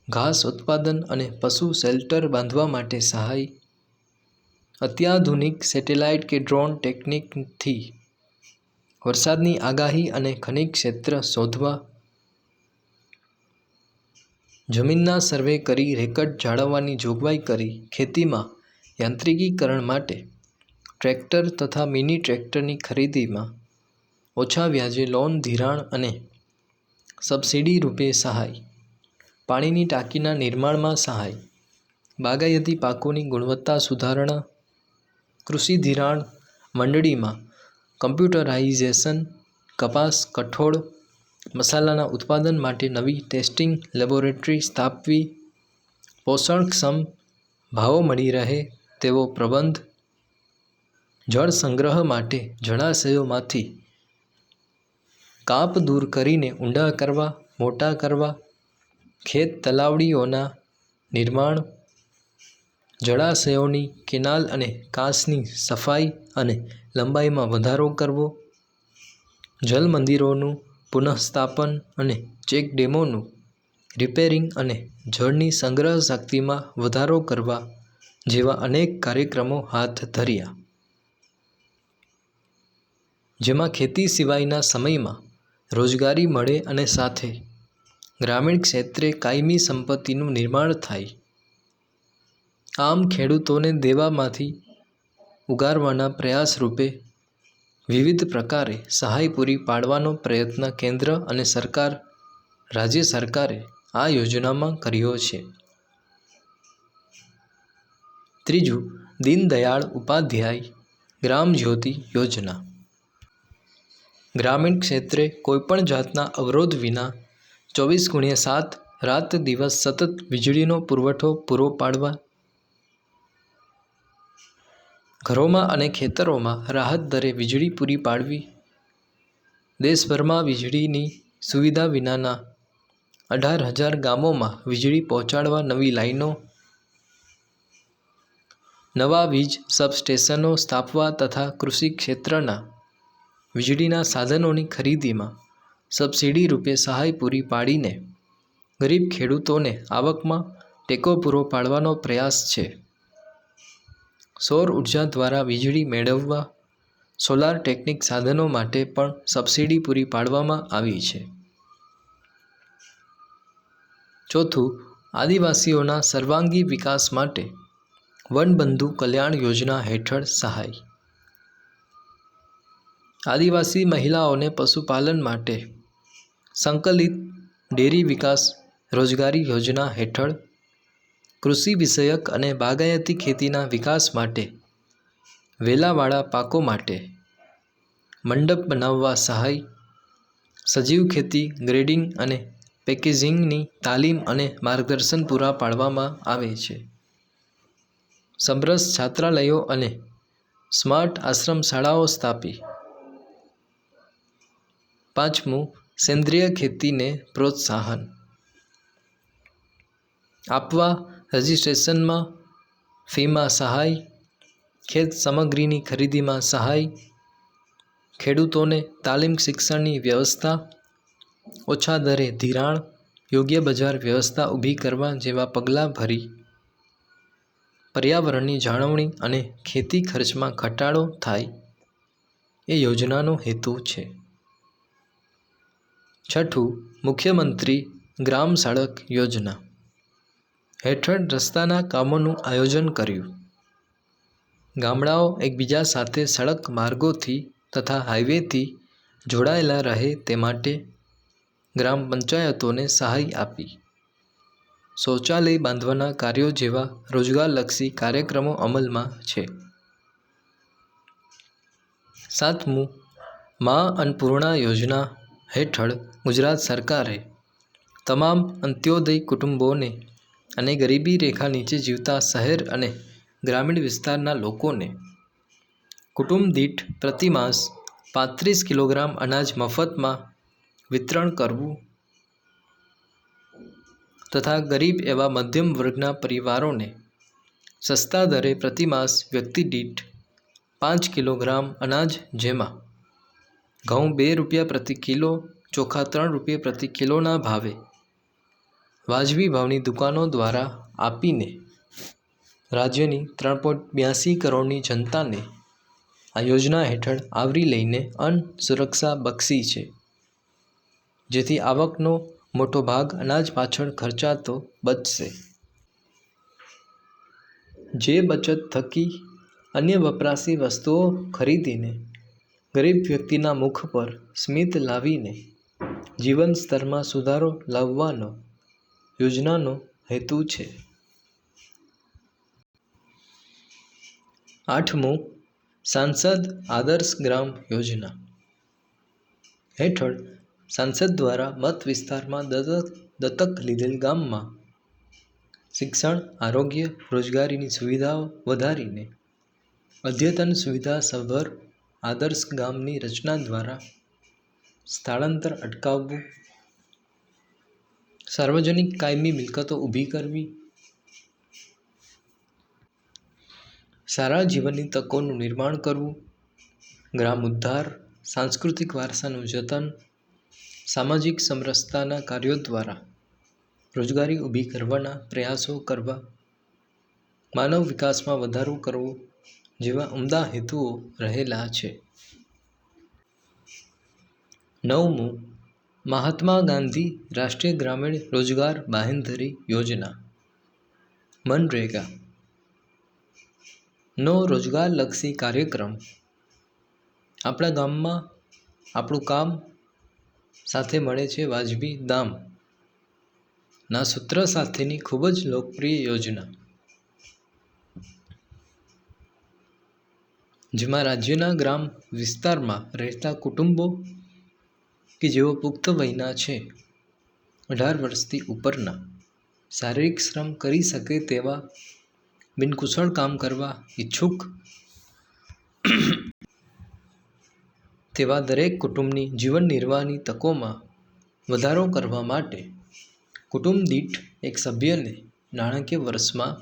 Speaker 1: ઘાસ ઉત્પાદન અને પશુ શેલ્ટર બાંધવા માટે સહાય, અત્યાધુનિક સેટેલાઇટ કે ડ્રોન ટેકનિકથી વરસાદની આગાહી અને ખનિજ ક્ષેત્ર શોધવા, જમીનના સર્વે કરી રેકર્ડ જાળવવાની જોગવાઈ કરી ખેતીમાં યાંત્રિકીકરણ માટે ટ્રેક્ટર તથા મિની ટ્રેક્ટરની ખરીદીમાં ઓછા વ્યાજે લોન ધિરાણ અને સબસિડી રૂપે સહાય, પાણીની ટાંકીના નિર્માણમાં સહાય, બાગાયતી પાકોની ગુણવત્તા સુધારણા, કૃષિ ધિરાણ મંડળીમાં કમ્પ્યુટરાઇઝેશન, કપાસ, કઠોળ, મસાલાના ઉત્પાદન માટે નવી ટેસ્ટિંગ લેબોરેટરી સ્થાપવી, પોષણક્ષમ ભાવો મળી રહે તેવો પ્રબંધ, જળ સંગ્રહ માટે જળાશયોમાંથી કાંપ દૂર કરીને ઊંડા કરવા, મોટા કરવા, ખેત તલાવડીઓના નિર્માણ, જળાશયોની કેનાલ અને કાંસની સફાઈ અને લંબાઈમાં વધારો કરવો, જલમંદિરોનું પુનઃસ્થાપન અને ચેકડેમોનું રિપેરિંગ અને જળની સંગ્રહ શક્તિમાં વધારો કરવા જેવા અનેક કાર્યક્રમો હાથ ધર્યા, જેમાં ખેતી સિવાયના સમયમાં રોજગારી મળે અને સાથે ગ્રામીણ ક્ષેત્રે કાયમી સંપત્તિનું નિર્માણ થાય. આમ, ખેડૂતોને દેવામાંથી ઉગારવાના પ્રયાસ રૂપે વિવિધ પ્રકારે સહાય પૂરી પાડવાનો પ્રયત્ન કેન્દ્ર અને રાજ્ય સરકારે આ યોજનામાં કર્યો છે. ત્રીજું, દીનદયાળ ઉપાધ્યાય ગ્રામ જ્યોતિ યોજના ગ્રામીણ ક્ષેત્રે કોઈપણ જાતના અવરોધ વિના 24x7 રાત દિવસ સતત વીજળીનો પુરવઠો પૂરો પાડવા, ઘરોમાં અને ખેતરોમાં રાહત દરે વીજળી પૂરી પાડવી, દેશભરમાં વીજળીની સુવિધા વિનાના 18,000 ગામોમાં વીજળી પહોંચાડવા નવી લાઈનો, નવા વીજ સબસ્ટેશનો સ્થાપવા તથા કૃષિ ક્ષેત્રના વીજળીના સાધનોની ખરીદીમાં સબસિડી રૂપે સહાય પૂરી પાડીને ગરીબ ખેડૂતોને આવકમાં ટેકો પૂરો પાડવાનો પ્રયાસ છે. સૌર ઉર્જા દ્વારા વીજળી મેળવવા સોલાર ટેકનિક સાધનો માટે પણ સબસિડી પૂરી પાડવામાં આવી છે. ચોથું, આદિવાસીઓના સર્વાંગી વિકાસ માટે વનબંધુ કલ્યાણ યોજના હેઠળ સહાય. આદિવાસી મહિલાઓને પશુપાલન માટે સંકલિત ડેરી વિકાસ રોજગારી યોજના હેઠળ કૃષિ વિષયક અને બાગાયતી ખેતીના વિકાસ માટે વેલાવાળા પાકો માટે મંડપ બનાવવા સહાય, સજીવ ખેતી, ગ્રેડિંગ અને પેકેજિંગની તાલીમ અને માર્ગદર્શન પૂરા પાડવામાં આવે છે. સમરસ છાત્રાલયો અને સ્માર્ટ આશ્રમ શાળાઓ સ્થાપી પાંચમું, સેન્દ્રિય ખેતીને પ્રોત્સાહન આપવા, રજિસ્ટ્રેશનમાં ફીમાં સહાય, ખેત સામગ્રીની ખરીદીમાં સહાય, ખેડૂતોને તાલીમ શિક્ષણની વ્યવસ્થા, ઓછા દરે ધિરાણ, યોગ્ય બજાર વ્યવસ્થા ઊભી કરવા જેવા પગલાં ભરી પર્યાવરણની જાળવણી અને ખેતી ખર્ચમાં ઘટાડો થાય એ યોજનાનો હેતુ છે. છઠ્ઠું, મુખ્યમંત્રી ગ્રામ સડક યોજના હેઠળ રસ્તાના કામોનું આયોજન કર્યું. ગામડાઓ એકબીજા સાથે સડક માર્ગોથી તથા હાઈવેથી જોડાયેલા રહે તે માટે ગ્રામ પંચાયતોને સહાય આપી. શૌચાલય બાંધવાના કાર્યો જેવા રોજગારલક્ષી કાર્યક્રમો અમલમાં છે. સાતમું, મા અન્નપૂર્ણા યોજના હેઠળ ગુજરાત સરકારે તમામ અંત્યોદય કુટુંબોને અને ગરીબી રેખા નીચે જીવતા શહેર અને ગ્રામીણ વિસ્તારના લોકોને કુટુંબ દીઠ પ્રતિમાસ 35 કિલોગ્રામ અનાજ મફતમાં વિતરણ કરવું તથા ગરીબ એવા મધ્યમ વર્ગના પરિવારોને સસ્તા દરે પ્રતિમાસ વ્યક્તિ દીઠ 5 કિલોગ્રામ અનાજ, જેમાં ઘઉં ₹2 પ્રતિ કિલો, ચોખા ₹3 પ્રતિ કિલોના ભાવે વાજબી ભાવની દુકાનો દ્વારા આપીને રાજ્યની 3.82 કરોડની જનતાને આ યોજના હેઠળ આવરી લઈને અન્ન સુરક્ષા બક્ષી છે, જેથી આવકનો મોટો ભાગ અનાજ પાછળ ખર્ચાતો બચશે. જે બચત થકી અન્ય વપરાશી વસ્તુઓ ખરીદીને ગરીબ વ્યક્તિના મુખ પર સ્મિત લાવીને જીવન સ્તરમાં સુધારો લાવવાનો યોજનાનો હેતુ છે. આઠમું, સાંસદ આદર્શ ગ્રામ યોજના હેઠળ સાંસદ દ્વારા મત વિસ્તારમાં દત્તક લીધેલ ગામમાં શિક્ષણ, આરોગ્ય, રોજગારીની સુવિધાઓ વધારીને અદ્યતન સુવિધા સભર આદર્શ ગામની રચના દ્વારા સ્થળાંતર અટકાવવું, સાર્વજનિક કાયમી મિલકતો ઊભી કરવી, સારા જીવનની તકોનું નિર્માણ કરવું, ગ્રામ ઉદ્ધાર, સાંસ્કૃતિક વારસાનું જતન, સામાજિક સમરસતાના કાર્યો દ્વારા રોજગારી ઊભી કરવાના પ્રયાસો કરવા, માનવ વિકાસમાં વધારો કરવો જેવા ઉમદા હેતુઓ રહેલા છે. નવમું, મહાત્મા ગાંધી રાષ્ટ્રીય ગ્રામીણ રોજગાર બાંહેધરી યોજના મનરેગા નો રોજગારલક્ષી કાર્યક્રમ આપણા ગામમાં આપણું કામ સાથે મળે છે વાજબી દામ ના સૂત્ર સાથેની ખૂબ જ લોકપ્રિય યોજના, જેમાં રાજ્યના ગ્રામ વિસ્તારમાં રહેતા કુટુંબો કે જેઓ પુખ્ત વયના છે, 18 વર્ષથી ઉપરના, શારીરિક શ્રમ કરી શકે તેવા, બિનકુશળ કામ કરવા ઈચ્છુક તેવા દરેક કુટુંબની જીવન નિર્વાહની તકોમાં વધારો કરવા માટે કુટુંબ દીઠ એક સભ્યને નાણાકીય વર્ષમાં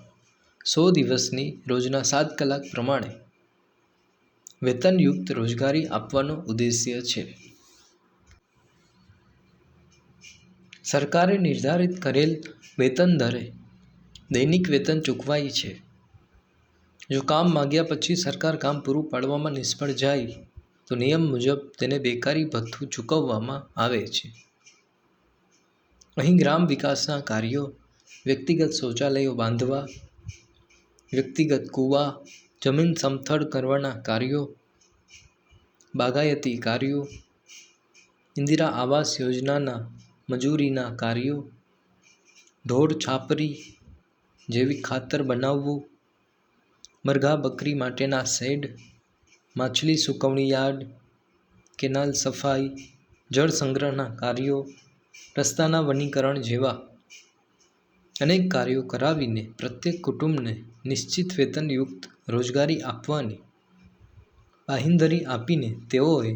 Speaker 1: 100 દિવસની રોજના 7 કલાક પ્રમાણે વેતનયુક્ત રોજગારી આપવાનો ઉદ્દેશ્ય છે. સરકારે નિર્ધારિત કરેલ વેતન દરે દૈનિક વેતન ચૂકવાય છે. જો કામ માંગ્યા પછી સરકાર કામ પૂરું પાડવામાં નિષ્ફળ જાય તો નિયમ મુજબ તેને બેકારી ભથ્થું ચૂકવવામાં આવે છે. અહીં ગ્રામ વિકાસના કાર્યો, વ્યક્તિગત શૌચાલયો બાંધવા, વ્યક્તિગત કૂવા, જમીન સમથળ કરવાના કાર્યો, બાગાયતી કાર્યો, ઇન્દિરા આવાસ યોજનાના મજૂરીના કાર્યો, ઢોર છાપરી, જૈવિક ખાતર બનાવવું, મરઘા બકરી માટેના શેડ, માછલી સૂકવણી યાર્ડ, કેનાલ સફાઈ, જળ સંગ્રહના કાર્યો, રસ્તાના વનીકરણ જેવા અનેક કાર્યો કરાવીને પ્રત્યેક કુટુંબને નિશ્ચિત વેતનયુક્ત રોજગારી આપવાની બાંહેધરી આપીને તેઓએ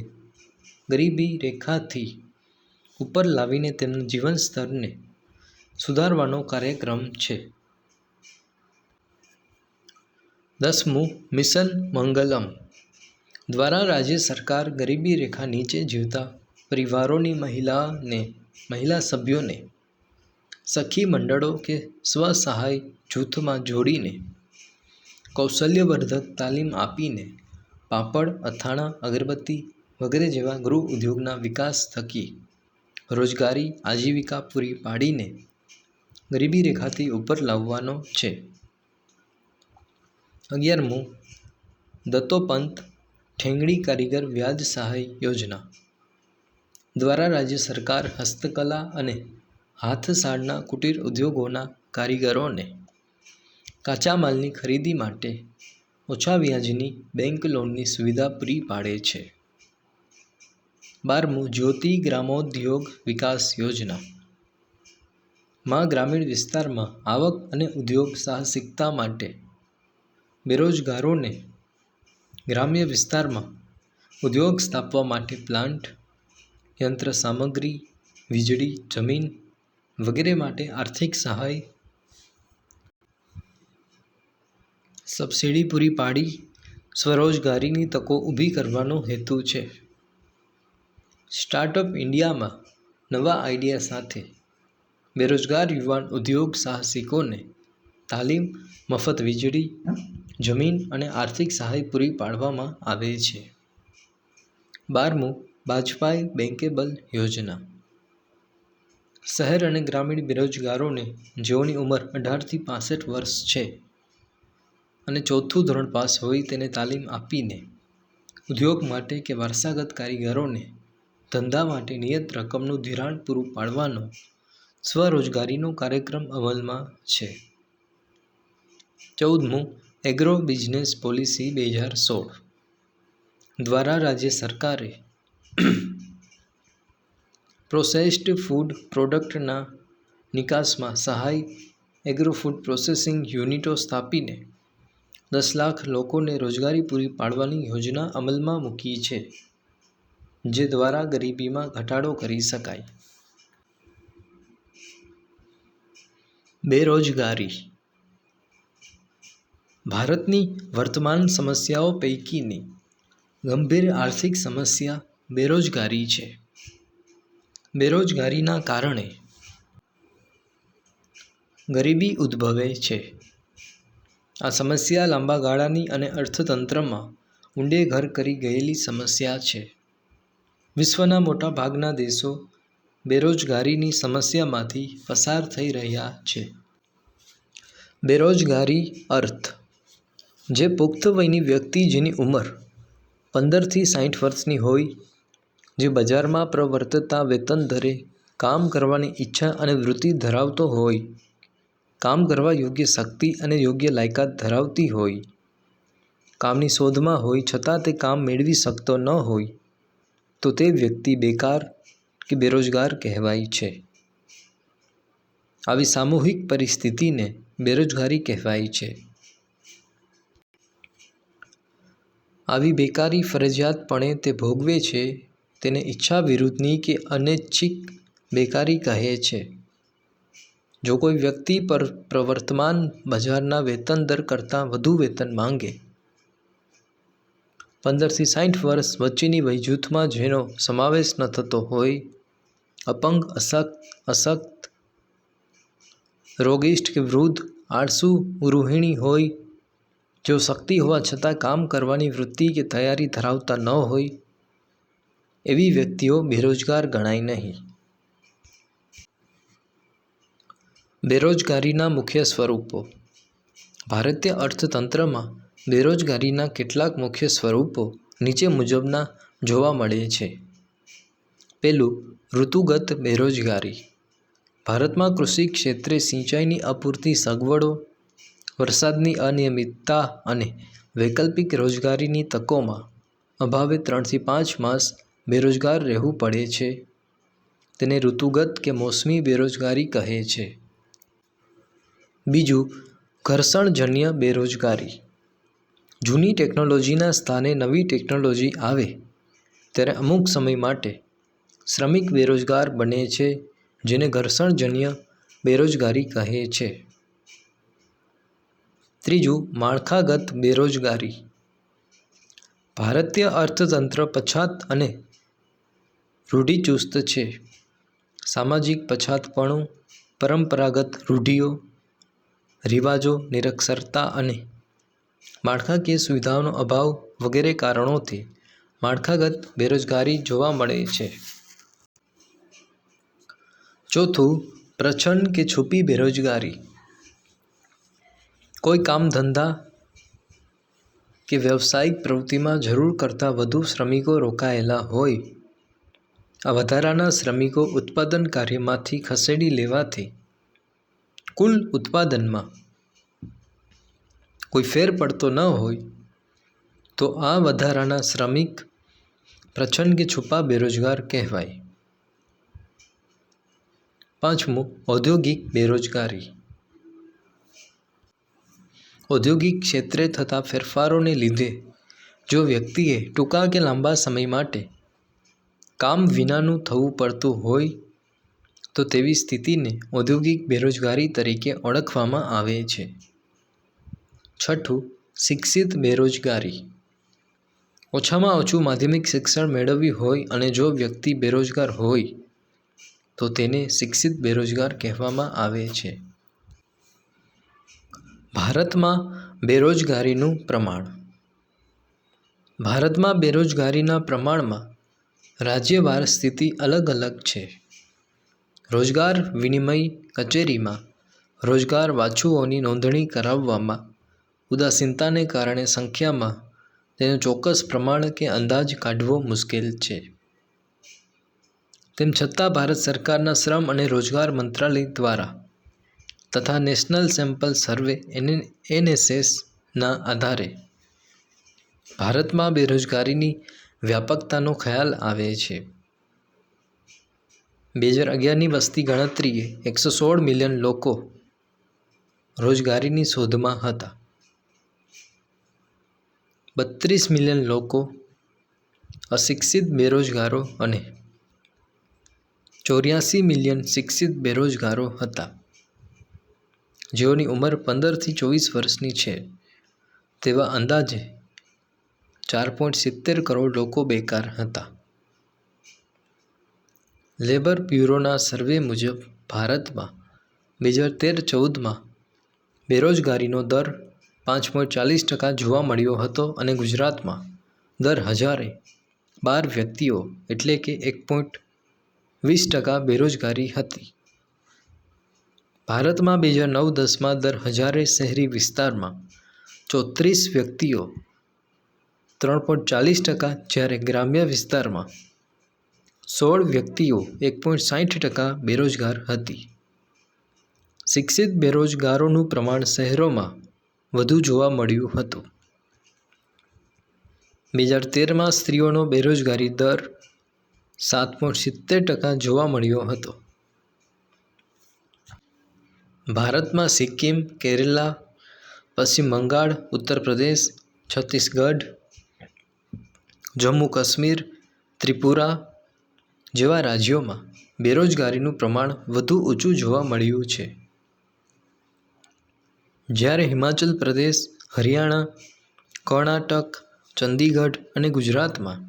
Speaker 1: ગરીબી રેખાથી ઉપર લાવીને તેમના જીવન સ્તરને સુધારવાનો કાર્યક્રમ છે. 10મું મિશન મંગલમ દ્વારા રાજ્ય સરકાર ગરીબી રેખા નીચે જીવતા પરિવારોની મહિલા સભ્યોને સખી મંડળો કે સ્વસહાય જૂથમાં જોડીને કૌશલ્યવર્ધક તાલીમ આપીને પાપડ, અથાણાં, અગરબત્તી વગેરે જેવા ગૃહ ઉદ્યોગના વિકાસ થકી રોજગારી, આજીવિકા પૂરી પાડીને ગરીબી રેખાથી ઉપર લાવવાનો છે. 11મું દત્તોપંત ઠેંગડી કારીગર વ્યાજ સહાય યોજના દ્વારા રાજ્ય સરકાર હસ્તકલા અને હાથસાળના કુટીર ઉદ્યોગોના કારીગરોને કાચા માલની ખરીદી માટે ઓછા વ્યાજની બેંક લોનની સુવિધા પૂરી પાડે છે. 12મું જ્યોતિ ગ્રામોદ્યોગ વિકાસ યોજના માં ગ્રામીણ વિસ્તારમાં આવક અને ઉદ્યોગ સાહસિકતા માટે બેરોજગારોને ગ્રામ્ય વિસ્તારમાં ઉદ્યોગ સ્થાપવા માટે પ્લાન્ટ, યંત્ર સામગ્રી, વીજળી, જમીન વગેરે માટે આર્થિક સહાય, સબસિડી પૂરી પાડી સ્વરોજગારીની તકો ઊભી કરવાનો હેતુ છે. સ્ટાર્ટઅપ ઇન્ડિયામાં નવા આઈડિયા સાથે બેરોજગાર યુવાન ઉદ્યોગ સાહસિકોને તાલીમ, મફત વીજળી, જમીન અને આર્થિક સહાય પૂરી પાડવામાં આવે છે. 12મું બાજપાઈ બેંકેબલ યોજના શહેર અને ગ્રામીણ બેરોજગારોને જેઓની ઉંમર 18થી 65 વર્ષ છે અને 4થું ધોરણ પાસ હોય તેને તાલીમ આપીને ઉદ્યોગ માટે કે વારસાગત કારીગરોને ધંધા માટે નિયત રકમનું ધિરાણ પૂરું પાડવાનો સ્વરોજગારીનો કાર્યક્રમ અમલમાં છે. 14મું એગ્રો બિઝનેસ પોલિસી 2016 દ્વારા રાજ્ય સરકારે પ્રોસેસ્ડ ફૂડ પ્રોડક્ટના નિકાસમાં સહાય એગ્રો ફૂડ પ્રોસેસિંગ યુનિટો સ્થાપીને 10 લાખ લોકોને રોજગારી પૂરી પાડવાની યોજના અમલમાં મૂકી છે, જે દ્વારા ગરીબીમાં ઘટાડો કરી શકાય. બેરોજગારી ભારતની વર્તમાન સમસ્યાઓ પૈકીની ગંભીર આર્થિક સમસ્યા બેરોજગારી છે. બેરોજગારીના કારણે ગરીબી ઉદ્ભવે છે. આ સમસ્યા લાંબા ગાળાની અને અર્થતંત્રમાં ઊંડે ઘર કરી ગયેલી સમસ્યા છે. વિશ્વના મોટા ભાગના દેશો બેરોજગારીની સમસ્યામાંથી પસાર થઈ રહ્યા છે. બેરોજગારી અર્થ જે પુખ્ત વયની વ્યક્તિ જેની ઉંમર 15થી 60 વર્ષની હોય, જે બજારમાં પ્રવર્તતા વેતન દરે કામ કરવાની ઈચ્છા અને વૃત્તિ ધરાવતો હોય, કામ કરવા યોગ્ય શક્તિ અને યોગ્ય લાયકાત ધરાવતી હોય, કામની શોધમાં હોય છતાં તે કામ મેળવી શકતો ન હોય, તો તે વ્યક્તિ બેકાર કે બેરોજગાર કહેવાય છે. આવી સામૂહિક પરિસ્થિતિને બેરોજગારી કહેવાય છે. આવી બેકારી ફરજિયાતપણે તે ભોગવે છે તેને ઈચ્છા વિરુદ્ધની કે અનૈચ્છિક બેકારી કહે છે. જો કોઈ વ્યક્તિ પર પ્રવર્તમાન બજારના વેતન દર કરતાં વધુ વેતન માંગે, 15થી 60 વર્ષ વચ્ચેની વયજૂથમાં જેનો સમાવેશ ન થતો હોય, અપંગ, અશક્ત, રોગિષ્ટ કે વૃદ્ધ, આળસુ, ગૃહિણી હોય, જેઓ શક્તિ હોવા છતાં કામ કરવાની વૃત્તિ કે તૈયારી ધરાવતા ન હોય, એવી વ્યક્તિઓ બેરોજગાર ગણાય નહીં. બેરોજગારીના મુખ્ય સ્વરૂપો ભારતીય અર્થતંત્રમાં બેરોજગારીના કેટલાક મુખ્ય સ્વરૂપો નીચે મુજબના જોવા મળે છે. પહેલું, ઋતુગત બેરોજગારી. ભારતમાં કૃષિ ક્ષેત્રે સિંચાઈની અપૂરતી સગવડો, વરસાદની અનિયમિતતા અને વૈકલ્પિક રોજગારીની તકોમાં અભાવે 3થી 5 માસ બેરોજગાર રહેવું પડે છે. તેને ઋતુગત કે મોસમી બેરોજગારી કહે છે. બીજું, ઘર્ષણજન્ય બેરોજગારી. જૂની ટેકનોલોજીના સ્થાને નવી ટેકનોલોજી આવે ત્યારે અમુક સમય માટે શ્રમિક બેરોજગાર બને છે, જેને ઘર્ષણજન્ય બેરોજગારી કહે છે. ત્રીજું, માળખાગત બેરોજગારી. ભારતીય અર્થતંત્ર પછાત અને રૂઢિચુસ્ત છે. સામાજિક પછાતપણું, પરંપરાગત રૂઢિઓ, રિવાજો, નિરક્ષરતા અને માળખાકીય સુવિધાઓનો અભાવ વગેરે કારણોથી માળખાગત બેરોજગારી જોવા મળે છે. ચોથું, પ્રચ્છન્ન કે છુપી બેરોજગારી. કોઈ કામ ધંધા કે વ્યવસાયિક પ્રવૃત્તિમાં જરૂર કરતાં વધુ શ્રમિકો રોકાયેલા હોય. આ વધારાના શ્રમિકો ઉત્પાદન કાર્યમાંથી ખસેડી લેવાથી કુલ ઉત્પાદનમાં કોઈ ફેર પડતો ન હોય તો આ વધારાના શ્રમિક પ્રચ્છન્ન કે છુપા બેરોજગાર કહેવાય. પાંચમું, ઔદ્યોગિક બેરોજગારી. ઔદ્યોગિક ક્ષેત્રે થતા ફેરફારોને લીધે જો વ્યક્તિએ ટૂંકા કે લાંબા સમય માટે કામ વિનાનું થવું પડતું હોય તો તેવી સ્થિતિને ઔદ્યોગિક બેરોજગારી તરીકે ઓળખવામાં આવે છે. છઠ્ઠું, શિક્ષિત બેરોજગારી. ઓછામાં ઓછું માધ્યમિક શિક્ષણ મેળવ્યું હોય અને જો વ્યક્તિ બેરોજગાર હોય તો તેને શિક્ષિત બેરોજગાર કહેવામાં આવે છે. ભારતમાં બેરોજગારીનું પ્રમાણ. ભારતમાં બેરોજગારીના પ્રમાણમાં રાજ્યવાર સ્થિતિ અલગ અલગ છે. રોજગાર વિનિમય કચેરીમાં રોજગાર વાચ્છુઓની નોંધણી કરાવવામાં ઉદાસીનતાને કારણે સંખ્યામાં તેનો ચોક્કસ પ્રમાણ કે અંદાજ કાઢવો મુશ્કેલ છે. તેમ છતાં ભારત સરકારના શ્રમ અને રોજગાર મંત્રાલય દ્વારા તથા નેશનલ સેમ્પલ સર્વે NSSના આધારે ભારતમાં બેરોજગારીની વ્યાપકતાનો ખ્યાલ આવે છે. 2011ની વસ્તી ગણતરીએ 116 મિલિયન લોકો રોજગારીની શોધમાં હતા. 32 મિલિયન લોકો અશિક્ષિત બેરોજગારો અને 84 મિલિયન શિક્ષિત બેરોજગારો હતા. જેઓની ઉંમર 15થી 24 વર્ષની છે તેવા અંદાજે 4.70 કરોડ લોકો બેકાર હતા. લેબર બ્યુરોના સર્વે મુજબ ભારતમાં 2013-14માં બેરોજગારીનો દર 5.40% જોવા મળ્યો હતો અને ગુજરાતમાં દર હજારે 12 વ્યક્તિઓ એટલે કે 1.20% બેરોજગારી હતી. ભારતમાં 2009-10માં દર હજારે શહેરી વિસ્તારમાં 34 વ્યક્તિઓ 3.40%, જ્યારે ગ્રામ્ય વિસ્તારમાં 16 વ્યક્તિઓ 1.60% બેરોજગાર હતી. શિક્ષિત બેરોજગારોનું પ્રમાણ શહેરોમાં વધુ જોવા મળ્યું હતું. 2013માં સ્ત્રીઓનો બેરોજગારી દર 7.70% જોવા મળ્યો હતો. ભારતમાં સિક્કિમ, કેરલા, પશ્ચિમ બંગાળ, ઉત્તર પ્રદેશ, છત્તીસગઢ, જમ્મુ કાશ્મીર, ત્રિપુરા જેવા રાજ્યોમાં બેરોજગારીનું પ્રમાણ વધુ ઊંચું જોવા મળ્યું છે. જ્યારે હિમાચલ પ્રદેશ, હરિયાણા, કર્ણાટક, ચંદીગઢ અને ગુજરાતમાં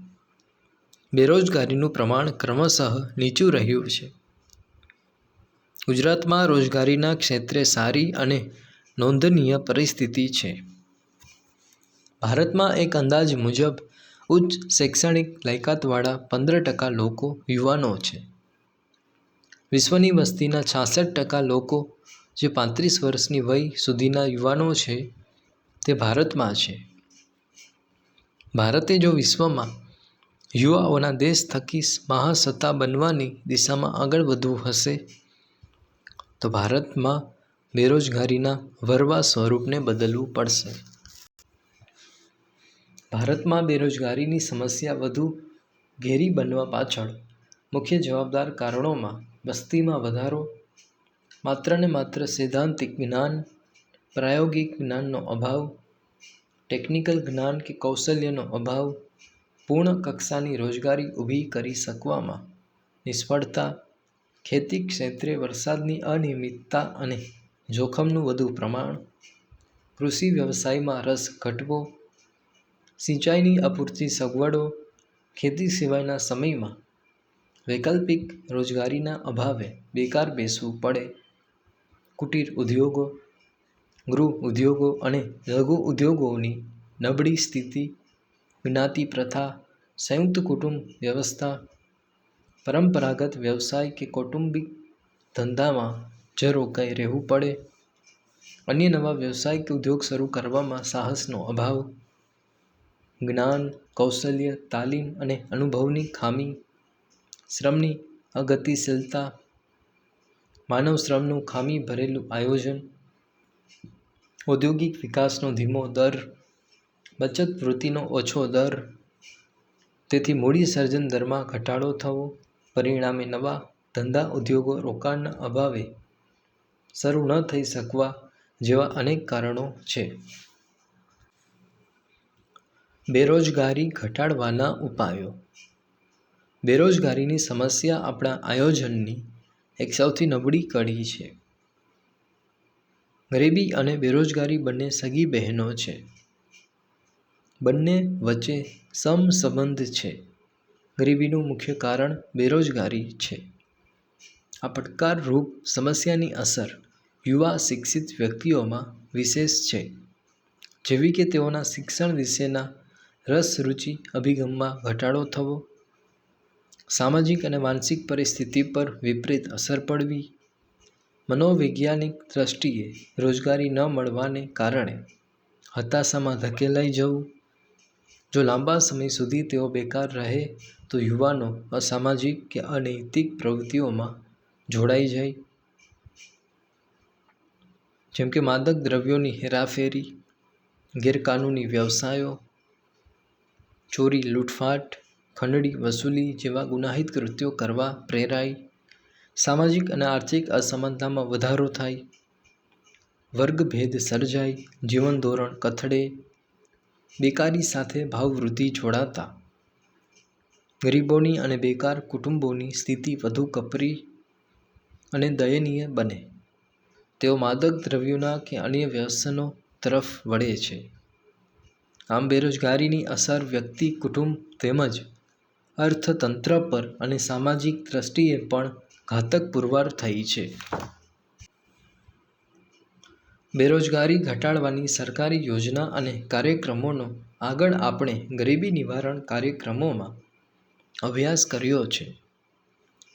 Speaker 1: બેરોજગારીનું પ્રમાણ ક્રમશઃ નીચું રહ્યું છે. ગુજરાતમાં રોજગારીના ક્ષેત્રે સારી અને નોંધનીય પરિસ્થિતિ છે. ભારતમાં એક અંદાજ મુજબ ઉચ્ચ શૈક્ષણિક લાયકાતવાળા 15% લોકો યુવાનો છે. વિશ્વની વસ્તીના 66% લોકો જે 35 વર્ષની વય સુધીના યુવાનો છે તે ભારતમાં છે. ભારતે જો વિશ્વમાં યુવાઓના દેશ થકી મહાસત્તા બનવાની દિશામાં આગળ વધવું હશે તો ભારતમાં બેરોજગારીના વરવા સ્વરૂપને બદલવું પડશે. ભારતમાં બેરોજગારીની સમસ્યા વધુ ઘેરી બનવા પાછળ મુખ્ય જવાબદાર કારણોમાં વસ્તીમાં વધારો, માત્ર ને માત્ર સૈદ્ધાંતિક જ્ઞાન, પ્રાયોગિક જ્ઞાનનો અભાવ, ટેકનિકલ જ્ઞાન કે કૌશલ્યનો અભાવ, પૂર્ણ કક્ષાની રોજગારી ઊભી કરી શકવામાં નિષ્ફળતા, ખેતી ક્ષેત્રે વરસાદની અનિયમિતતા અને જોખમનું વધુ પ્રમાણ, કૃષિ વ્યવસાયમાં રસ ઘટવો, સિંચાઈની અપૂરતી સગવડો, ખેતી સિવાયના સમયમાં વૈકલ્પિક રોજગારીના અભાવે બેકાર બેસવું પડે, કુટીર ઉદ્યોગો, ગૃહ ઉદ્યોગો અને લઘુ ઉદ્યોગોની નબળી સ્થિતિ, જ્ઞાતિ પ્રથા, સંયુક્ત કુટુંબ વ્યવસ્થા, પરંપરાગત વ્યવસાય કે કૌટુંબિક ધંધામાં જ રોકાઈ રહેવું પડે, અન્ય નવા વ્યવસાય કે ઉદ્યોગ શરૂ કરવામાં સાહસનો અભાવ, જ્ઞાન, કૌશલ્ય, તાલીમ અને અનુભવની ખામી, શ્રમની અગતિશીલતા, માનવ શ્રમનું ખામી ભરેલું આયોજન, ઔદ્યોગિક વિકાસનો ધીમો દર, બચત વૃત્તિનો ઓછો દર, તેથી મૂડી સર્જન દરમાં ઘટાડો થવો, પરિણામે નવા ધંધા ઉદ્યોગો રોકાણના અભાવે શરૂ ન થઈ શકવા જેવા અનેક કારણો છે. બેરોજગારી ઘટાડવાના ઉપાયો. બેરોજગારીની સમસ્યા આપણા આયોજનની એક સૌથી નબળી કડી છે. ગરીબી અને બેરોજગારી બંને સગી બહેનો છે. બંને વચ્ચે સમસંબંધ છે. ગરીબીનું મુખ્ય કારણ બેરોજગારી છે. આ પડકારરૂપ સમસ્યાની અસર યુવા શિક્ષિત વ્યક્તિઓમાં વિશેષ છે, જેવી કે તેઓના શિક્ષણ વિશેના રસ રુચિ અભિગમમાં ઘટાડો થવો, સામાજિક અને માનસિક પરિસ્થિતિ પર વિપરીત અસર પડવી, મનોવૈજ્ઞાનિક દ્રષ્ટિએ રોજગારી ન મળવાને કારણે હતાશામાં ધકેલાઈ જવું. જો લાંબા સમય સુધી તેઓ બેકાર રહે તો યુવાનો અસામાજિક કે અનૈતિક પ્રવૃત્તિઓમાં જોડાઈ જાય, જેમ કે માદક દ્રવ્યોની હેરાફેરી, ગેરકાનૂની વ્યવસાયો, ચોરી, લૂંટફાટ, ખંડણી વસૂલી જેવા ગુનાહિત કૃત્યો કરવા પ્રેરાય, સામાજિક અને આર્થિક અસમાનતામાં વધારો થાય, વર્ગભેદ સર્જાય, જીવન ધોરણ કથળે, બેકારી સાથે ભાવવૃદ્ધિ જોડાતા ગરીબોની અને બેકાર કુટુંબોની સ્થિતિ વધુ કપરી અને દયનીય બને. તેઓ માદક દ્રવ્યોના કે અન્ય વ્યસનો તરફ વળે છે. આમ બેરોજગારીની અસર વ્યક્તિ, કુટુંબ તેમજ અર્થતંત્ર પર અને સામાજિક દ્રષ્ટિએ પણ ઘાતક પુરવાર થઈ છે. બેરોજગારી ઘટાડવાની સરકારી યોજના અને કાર્યક્રમોનો આગળ આપણે ગરીબી નિવારણ કાર્યક્રમોમાં અભ્યાસ કર્યો છે.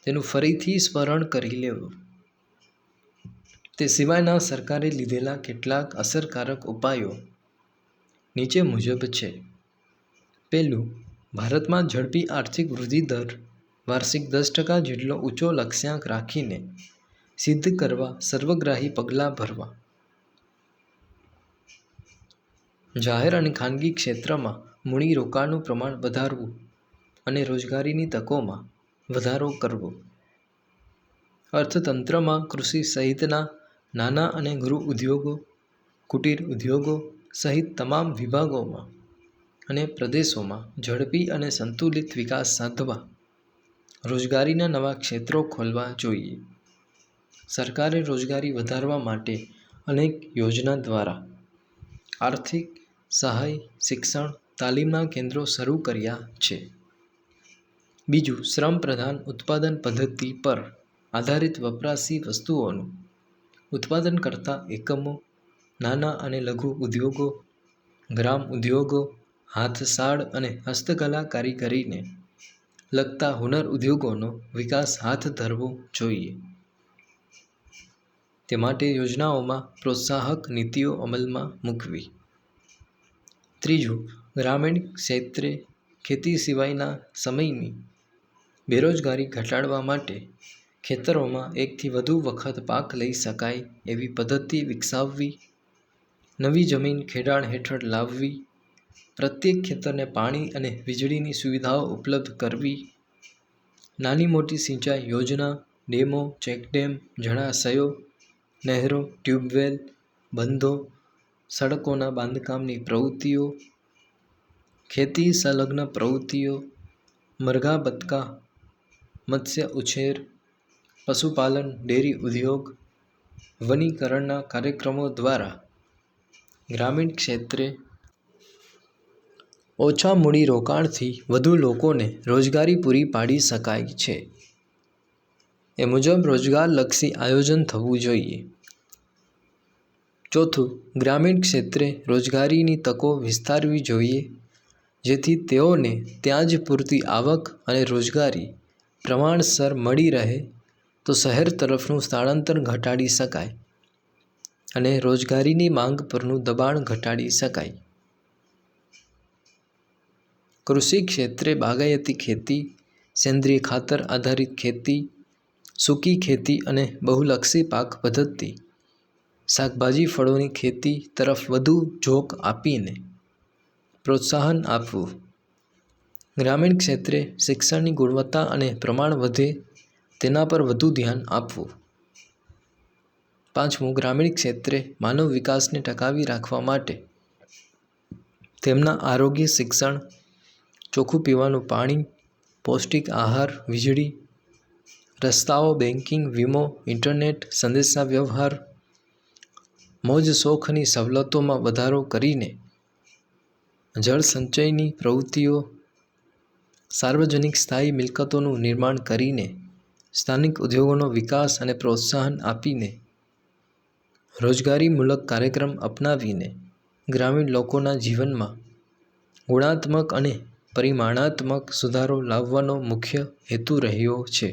Speaker 1: તેનું ફરીથી સ્મરણ કરી લેવું. તે સિવાયના સરકારે લીધેલા કેટલાક અસરકારક ઉપાયો નીચે મુજબ છે. પહેલું, ભારતમાં ઝડપી આર્થિક વૃદ્ધિ દર વાર્ષિક 10% જેટલો ઊંચો લક્ષ્યાંક રાખીને સિદ્ધ કરવા સર્વગ્રાહી પગલાં ભરવા. જાહેર અને ખાનગી ક્ષેત્રમાં મૂડી રોકાણનું પ્રમાણ વધારવું અને રોજગારીની તકોમાં વધારો કરવો. અર્થતંત્રમાં કૃષિ સહિતના નાના અને ગૃહ ઉદ્યોગો, કુટીર ઉદ્યોગો સહિત તમામ વિભાગોમાં અને પ્રદેશોમાં ઝડપી અને સંતુલિત વિકાસ સાધવા રોજગારીના નવા ક્ષેત્રો ખોલવા જોઈએ. સરકારે રોજગારી વધારવા માટે અનેક યોજના દ્વારા આર્થિક સહાય, શિક્ષણ, તાલીમના કેન્દ્રો શરૂ કર્યા છે. બીજું, શ્રમ પ્રધાન ઉત્પાદન પદ્ધતિ પર આધારિત વપરાશી વસ્તુઓનું ઉત્પાદન કરતા એકમો, નાના અને લઘુ ઉદ્યોગો, ગ્રામ ઉદ્યોગો, હાથસાળ અને હસ્તકલા કારીગરીને લગતા હુનર ઉદ્યોગોનો વિકાસ હાથ ધરવો જોઈએ. તે માટે યોજનાઓમાં પ્રોત્સાહક નીતિઓ અમલમાં મૂકવી. ત્રીજું, ગ્રામીણ ક્ષેત્રે ખેતી સિવાયના સમયની બેરોજગારી ઘટાડવા માટે ખેતરોમાં એકથી વધુ વખત પાક લઈ શકાય એવી પદ્ધતિ વિકસાવવી. નવી જમીન ખેડાણ હેઠળ લાવવી. પ્રત્યેક ખેતરને પાણી અને વીજળીની સુવિધાઓ ઉપલબ્ધ કરવી. નાની મોટી સિંચાઈ યોજના, ડેમો, ચેકડેમ, જળાશયો, નહેરો, ટ્યુબવેલ, બંધો, સડકોના બાંધકામની પ્રવૃત્તિઓ, ખેતી સંલગ્ન પ્રવૃત્તિઓ, મરઘા બતકા, મત્સ્ય ઉછેર, પશુપાલન, ડેરી ઉદ્યોગ, વનીકરણના કાર્યક્રમો દ્વારા ગ્રામીણ ક્ષેત્રે ઓછા મૂડી રોકાણથી વધુ લોકોને રોજગારી પૂરી પાડી શકાય છે. એ મુજબ રોજગારલક્ષી આયોજન થવું જોઈએ. ચોથું, ગ્રામીણ ક્ષેત્રે રોજગારીની તકો વિસ્તારવી જોઈએ, જેથી તેઓને ત્યાં જ પૂરતી આવક અને રોજગારી પ્રમાણસર મળી રહે તો શહેર તરફનું સ્થળાંતર ઘટાડી શકાય અને રોજગારીની માંગ પરનું દબાણ ઘટાડી શકાય. કૃષિ ક્ષેત્રે બાગાયતી ખેતી, સેન્દ્રિય ખાતર આધારિત ખેતી, સૂકી ખેતી અને બહુલક્ષી પાક પદ્ધતિ, શાકભાજી ફળોની ખેતી તરફ વધુ ઝોક આપીને પ્રોત્સાહન આપવું. ગ્રામીણ ક્ષેત્રે શિક્ષણની ગુણવત્તા અને પ્રમાણ વધે તેના પર વધુ ધ્યાન આપવું. પાંચમું, ગ્રામીણ ક્ષેત્રે માનવ વિકાસને ટકાવી રાખવા માટે તેમના આરોગ્ય, શિક્ષણ, ચોખ્ખું પીવાનું પાણી, પૌષ્ટિક આહાર, વીજળી, રસ્તાઓ, બેન્કિંગ, વીમો, ઇન્ટરનેટ, સંદેશાવ્યવહાર, મોજ શોખની સવલતોમાં વધારો કરીને જળસંચયની પ્રવૃત્તિઓ, સાર્વજનિક સ્થાયી મિલકતોનું નિર્માણ કરીને સ્થાનિક ઉદ્યોગોનો વિકાસ અને પ્રોત્સાહન આપીને રોજગારીમૂલક કાર્યક્રમ અપનાવીને ગ્રામીણ લોકોના જીવનમાં ગુણાત્મક અને પરિમાણાત્મક સુધારો લાવવાનો મુખ્ય હેતુ રહ્યો છે.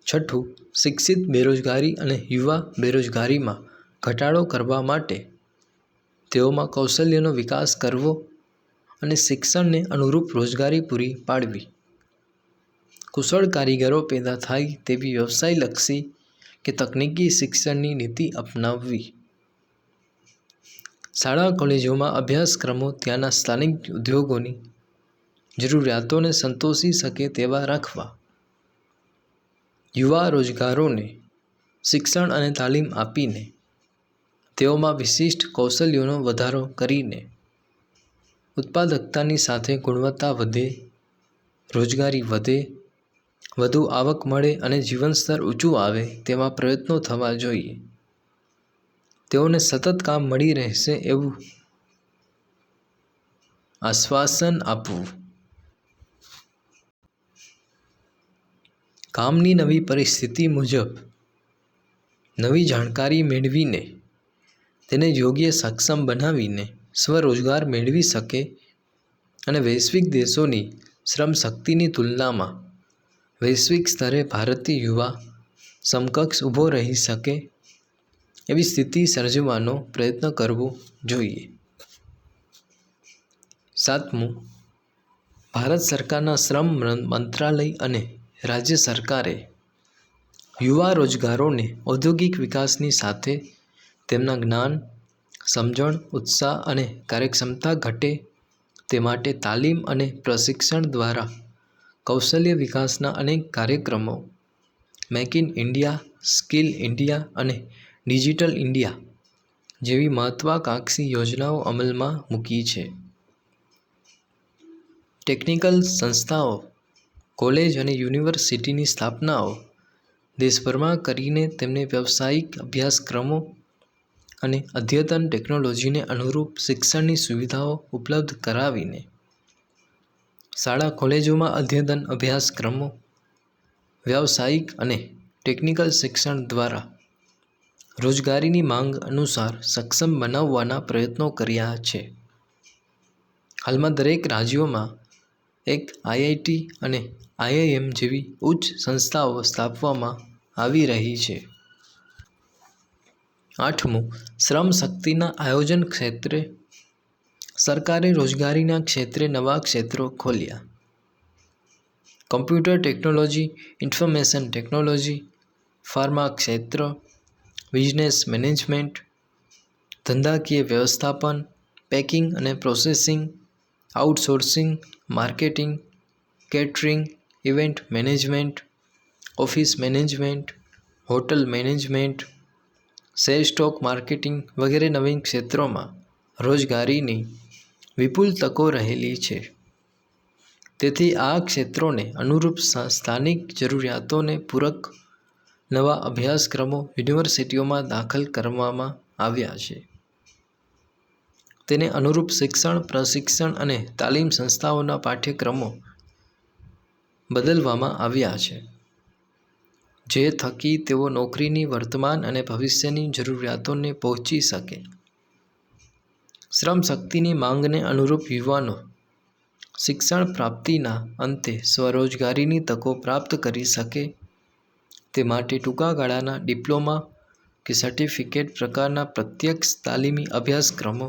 Speaker 1: છઠ્ઠું, શિક્ષિત બેરોજગારી અને યુવા બેરોજગારીમાં ઘટાડો કરવા માટે તેઓમાં કૌશલ્યનો વિકાસ કરવો અને શિક્ષણને અનુરૂપ રોજગારી પૂરી પાડવી. કુશળ કારીગરો પેદા થાય તેવી વ્યવસાયલક્ષી કે તકનીકી શિક્ષણની નીતિ અપનાવવી. શાળા કોલેજોમાં અભ્યાસક્રમો ત્યાંના સ્થાનિક ઉદ્યોગોની જરૂરિયાતોને સંતોષી શકે તેવા રાખવા. યુવા રોજગારોને શિક્ષણ અને તાલીમ આપીને તેઓમાં વિશિષ્ટ કૌશલ્યોનો વધારો કરીને ઉત્પાદકતાની સાથે ગુણવત્તા વધે, રોજગારી વધે, વધુ આવક મળે અને જીવનસ્તર ઊંચું આવે તેવા પ્રયત્નો થવા જોઈએ. તેઓને સતત કામ મળી રહેશે એવું આશ્વાસન આપવું. કામની નવી પરિસ્થિતિ મુજબ નવી જાણકારી મેળવીને તેને યોગ્ય સક્ષમ બનાવીને સ્વરોજગાર મેળવી શકે અને વૈશ્વિક દેશોની શ્રમશક્તિની તુલનામાં વૈશ્વિક સ્તરે ભારતીય યુવા સમકક્ષ ઊભો રહી શકે એવી સ્થિતિ સર્જવાનો પ્રયત્ન કરવો જોઈએ. સાતમું, ભારત સરકારના શ્રમ મંત્રાલય અને રાજ્ય સરકારે યુવા રોજગારોને ઔદ્યોગિક વિકાસની સાથે તેમના જ્ઞાન, સમજણ, ઉત્સાહ અને કાર્યક્ષમતા ઘટે તે માટે તાલીમ અને પ્રશિક્ષણ દ્વારા કૌશલ્ય વિકાસના અનેક કાર્યક્રમો, make in India, skill India અને ડિજિટલ ઇન્ડિયા જેવી મહત્વાકાંક્ષી યોજનાઓ અમલમાં મૂકી છે. ટેકનિકલ સંસ્થાઓ, કોલેજ અને યુનિવર્સિટીની સ્થાપનાઓ દેશભરમાં કરીને તેમને વ્યવસાયિક અભ્યાસક્રમો અને અદ્યતન ટેકનોલોજીને અનુરૂપ શિક્ષણની સુવિધાઓ ઉપલબ્ધ કરાવીને શાળા કોલેજોમાં અદ્યતન અભ્યાસક્રમો, વ્યાવસાયિક અને ટેકનિકલ શિક્ષણ દ્વારા રોજગારીની માંગ અનુસાર સક્ષમ બનાવવાના પ્રયત્નો કર્યા છે. હાલમાં દરેક રાજ્યોમાં એક આઈઆઈટી અને આઈઆઈએમ જેવી ઉચ્ચ સંસ્થાઓ સ્થાપવામાં આવી રહી છે. આઠમું, શ્રમ શક્તિના આયોજન ક્ષેત્રે સરકારે રોજગારીના ક્ષેત્રે નવા ક્ષેત્રો ખોલ્યા. Computer technology, information technology, pharma ક્ષેત્ર, બિઝનેસ મેનેજમેન્ટ, ધંધાકીય વ્યવસ્થાપન, પેકિંગ અને processing, outsourcing, marketing, catering, event management, office management, hotel management, share stock marketing વગેરે નવીન ક્ષેત્રોમાં રોજગારીની વિપુલ તકો રહેલી છે. તેથી આ ક્ષેત્રોને અનુરૂપ સ્થાનિક જરૂરિયાતોને પૂરક નવા અભ્યાસક્રમો યુનિવર્સિટીઓમાં દાખલ કરવામાં આવ્યા છે. તેને અનુરૂપ શિક્ષણ, પ્રશિક્ષણ અને તાલીમ સંસ્થાઓના પાઠ્યક્રમો બદલવામાં આવ્યા છે, જે થકી તેઓ નોકરીની વર્તમાન અને ભવિષ્યની જરૂરિયાતોને પહોંચી શકે. શ્રમશક્તિની માંગને અનુરૂપ યુવાનો શિક્ષણ પ્રાપ્તિના અંતે સ્વરોજગારીની તકો પ્રાપ્ત કરી શકે તે માટે ટૂંકા ગાળાના ડિપ્લોમા કે સર્ટિફિકેટ પ્રકારના પ્રત્યક્ષ તાલીમી અભ્યાસક્રમો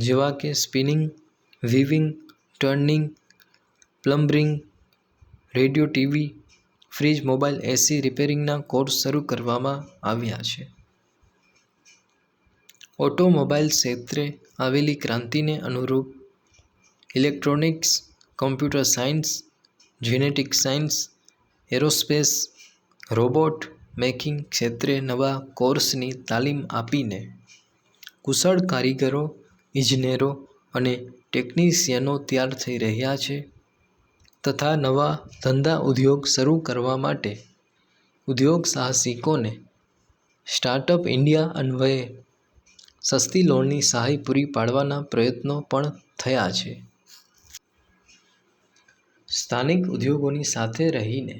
Speaker 1: જેવા કે spinning, weaving, turning, plumbing, radio, TV, fridge, mobile, AC રિપેરિંગના કોર્સ શરૂ કરવામાં આવ્યા છે. ઓટોમોબાઈલ ક્ષેત્રે આવેલી ક્રાંતિને અનુરૂપ electronics, computer science, genetic science, aerospace, robot making ક્ષેત્રે નવા કોર્સની તાલીમ આપીને કુશળ કારીગરો, ઇજનેરો અને ટેકનિશિયનો તૈયાર થઈ રહ્યા છે તથા નવા ધંધા ઉદ્યોગ શરૂ કરવા માટે ઉદ્યોગ સાહસિકોને સ્ટાર્ટઅપ ઇન્ડિયા અન્વયે સસ્તી લોનની સહાય પૂરી પાડવાના પ્રયત્નો પણ થયા છે. સ્થાનિક ઉદ્યોગોની સાથે રહીને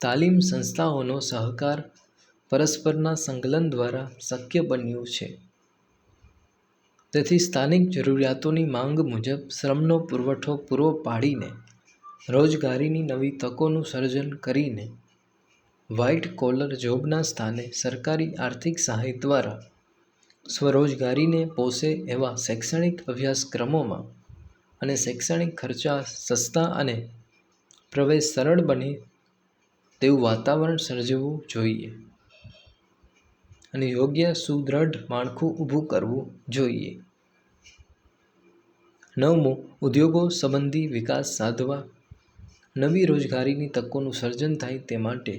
Speaker 1: તાલીમ સંસ્થાઓનો સહકાર પરસ્પરના સંકલન દ્વારા શક્ય બન્યું છે. તેથી સ્થાનિક જરૂરિયાતોની માંગ મુજબ શ્રમનો પુરવઠો પૂરો પાડીને રોજગારીની નવી તકોનું સર્જન કરીને વ્હાઇટ કોલર જોબના સ્થાને સરકારી આર્થિક સહાય દ્વારા સ્વરોજગારીને પોષે એવા શૈક્ષણિક અભ્યાસક્રમોમાં અને શૈક્ષણિક ખર્ચા સસ્તા અને પ્રવેશ સરળ બને તેવું વાતાવરણ સર્જવું જોઈએ અને યોગ્ય સુદૃઢ માળખું ઊભું કરવું જોઈએ. 9. ઉદ્યોગો સંબંધી વિકાસ સાધવા નવી રોજગારીની તકોનું સર્જન થાય તે માટે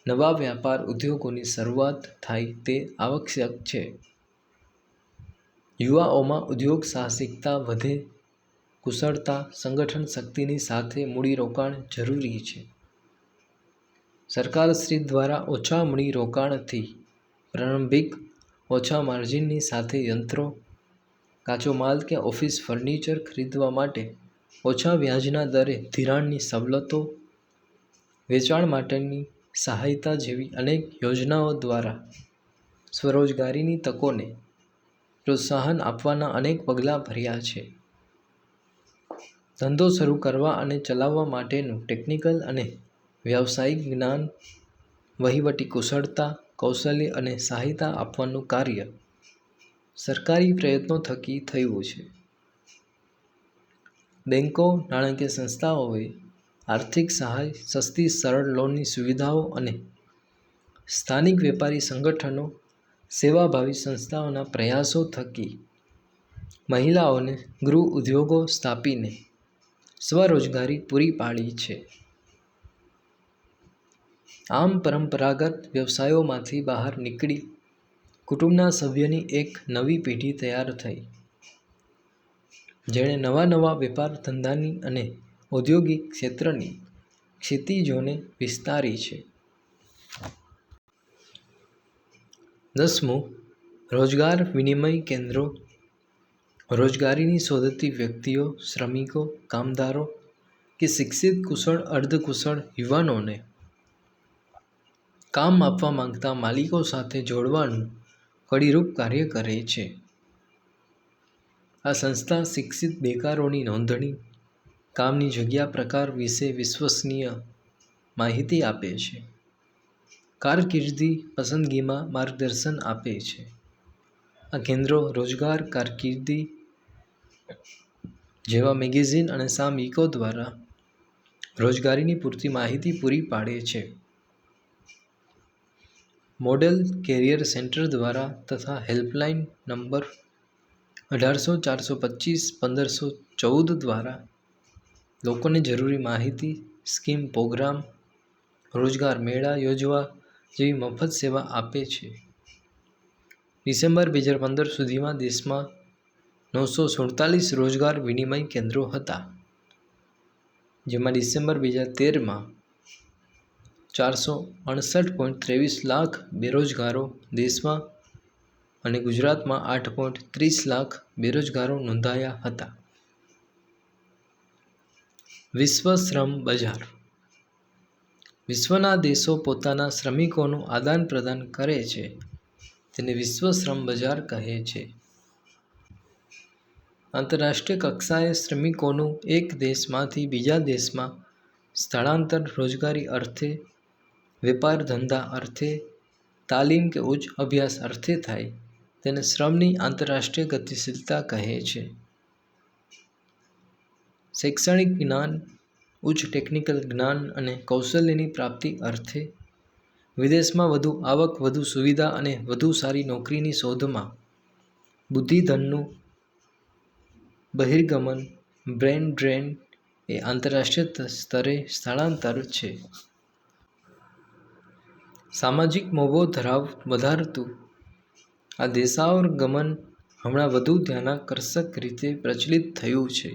Speaker 1: નવા વ્યાપાર ઉદ્યોગોની શરૂઆત થાય તે આવશ્યક છે. યુવાઓમાં ઉદ્યોગ સાહસિકતા વધે, કુશળતા, સંગઠન શક્તિની સાથે મૂડીરોકાણ જરૂરી છે. સરકારશ્રી દ્વારા ઓછા મૂડીરોકાણથી પ્રારંભિક ઓછા માર્જિનની સાથે યંત્રો, કાચો માલ કે ઓફિસ ફર્નિચર ખરીદવા માટે ઓછા વ્યાજના દરે ધિરાણની સવલતો, વેચાણ માટેની સહાયતા જેવી અનેક યોજનાઓ દ્વારા સ્વરોજગારીની તકોને પ્રોત્સાહન આપવાના અનેક પગલાં ભર્યા છે. ધંધો શરૂ કરવા અને ચલાવવા માટેનું ટેકનિકલ અને વ્યાવસાયિક જ્ઞાન, વહીવટી કુશળતા, કૌશલ્ય અને સહાયતા આપવાનું કાર્ય સરકારી પ્રયત્નો થકી થયું છે. બેન્કો, નાણાકીય સંસ્થાઓએ આર્થિક સહાય, સસ્તી સરળ લોનની સુવિધાઓ અને સ્થાનિક વેપારી સંગઠનો, સેવાભાવી સંસ્થાઓના પ્રયાસો થકી મહિલાઓને ગૃહ ઉદ્યોગો સ્થાપીને સ્વરોજગારી પૂરી પાડી છે. આમ પરંપરાગત વ્યવસાયોમાંથી બહાર નીકળી કુટુંબના સભ્યની એક નવી પેઢી તૈયાર થઈ, જેણે નવા વેપાર ધંધાની અને ઔદ્યોગિક ક્ષેત્રની ક્ષિતિજોને વિસ્તારી છે. 10. રોજગાર વિનિમય કેન્દ્રો રોજગારીની શોધતી વ્યક્તિઓ, શ્રમિકો, કામદારો કે શિક્ષિત કુશળ અર્ધકુશળ યુવાનોને કામ આપવા માંગતા માલિકો સાથે જોડવાનું કડીરૂપ કાર્ય કરે છે. આ સંસ્થા શિક્ષિત બેકારોની નોંધણી, કામની જગ્યા પ્રકાર વિશે વિશ્વસનીય માહિતી આપે છે. કારકિર્દી પસંદગીમાં માર્ગદર્શન આપે છે. આ કેન્દ્રો રોજગાર, કારકિર્દી જેવા મેગેઝિન અને સામયિકો દ્વારા રોજગારીની પૂરતી માહિતી પૂરી પાડે છે. મોડેલ કેરિયર સેન્ટર દ્વારા તથા હેલ્પલાઇન નંબર 1800-425-1514 દ્વારા લોકોને જરૂરી માહિતી, સ્કીમ, પ્રોગ્રામ, રોજગાર મેળા યોજવા જેવી મફત સેવા આપે છે. ડિસેમ્બર 2015 સુધીમાં દેશમાં 947 રોજગાર વિનિમય કેન્દ્રો હતા, જેમાં ડિસેમ્બર 2013માં 468.23 લાખ બેરોજગારો દેશમાં અને ગુજરાતમાં 8.30 લાખ બેરોજગારો નોંધાયા હતા. વિશ્વ શ્રમ બજાર. વિશ્વના દેશો પોતાના શ્રમિકોનું આદાન પ્રદાન કરે છે તેને વિશ્વ શ્રમ બજાર કહે છે. આંતરરાષ્ટ્રીય કક્ષાએ શ્રમિકોનું એક દેશમાંથી બીજા દેશમાં સ્થળાંતર રોજગારી અર્થે, વેપાર ધંધા અર્થે, તાલીમ કે ઉચ્ચ અભ્યાસ અર્થે થાય તેને શ્રમની આંતરરાષ્ટ્રીય ગતિશીલતા કહે છે. શૈક્ષણિક જ્ઞાન, ઉચ્ચ ટેકનિકલ જ્ઞાન અને કૌશલ્યની પ્રાપ્તિ અર્થે, વિદેશમાં વધુ આવક, વધુ સુવિધા અને વધુ સારી નોકરીની શોધમાં બુદ્ધિધનનું બહિર્ગમન, બ્રેન ડ્રેન એ આંતરરાષ્ટ્રીય સ્તરે સ્થળાંતર છે. સામાજિક મોભો વધારતું આ દેશાવરગમન હમણાં વધુ ધ્યાનાકર્ષક રીતે પ્રચલિત થયું છે.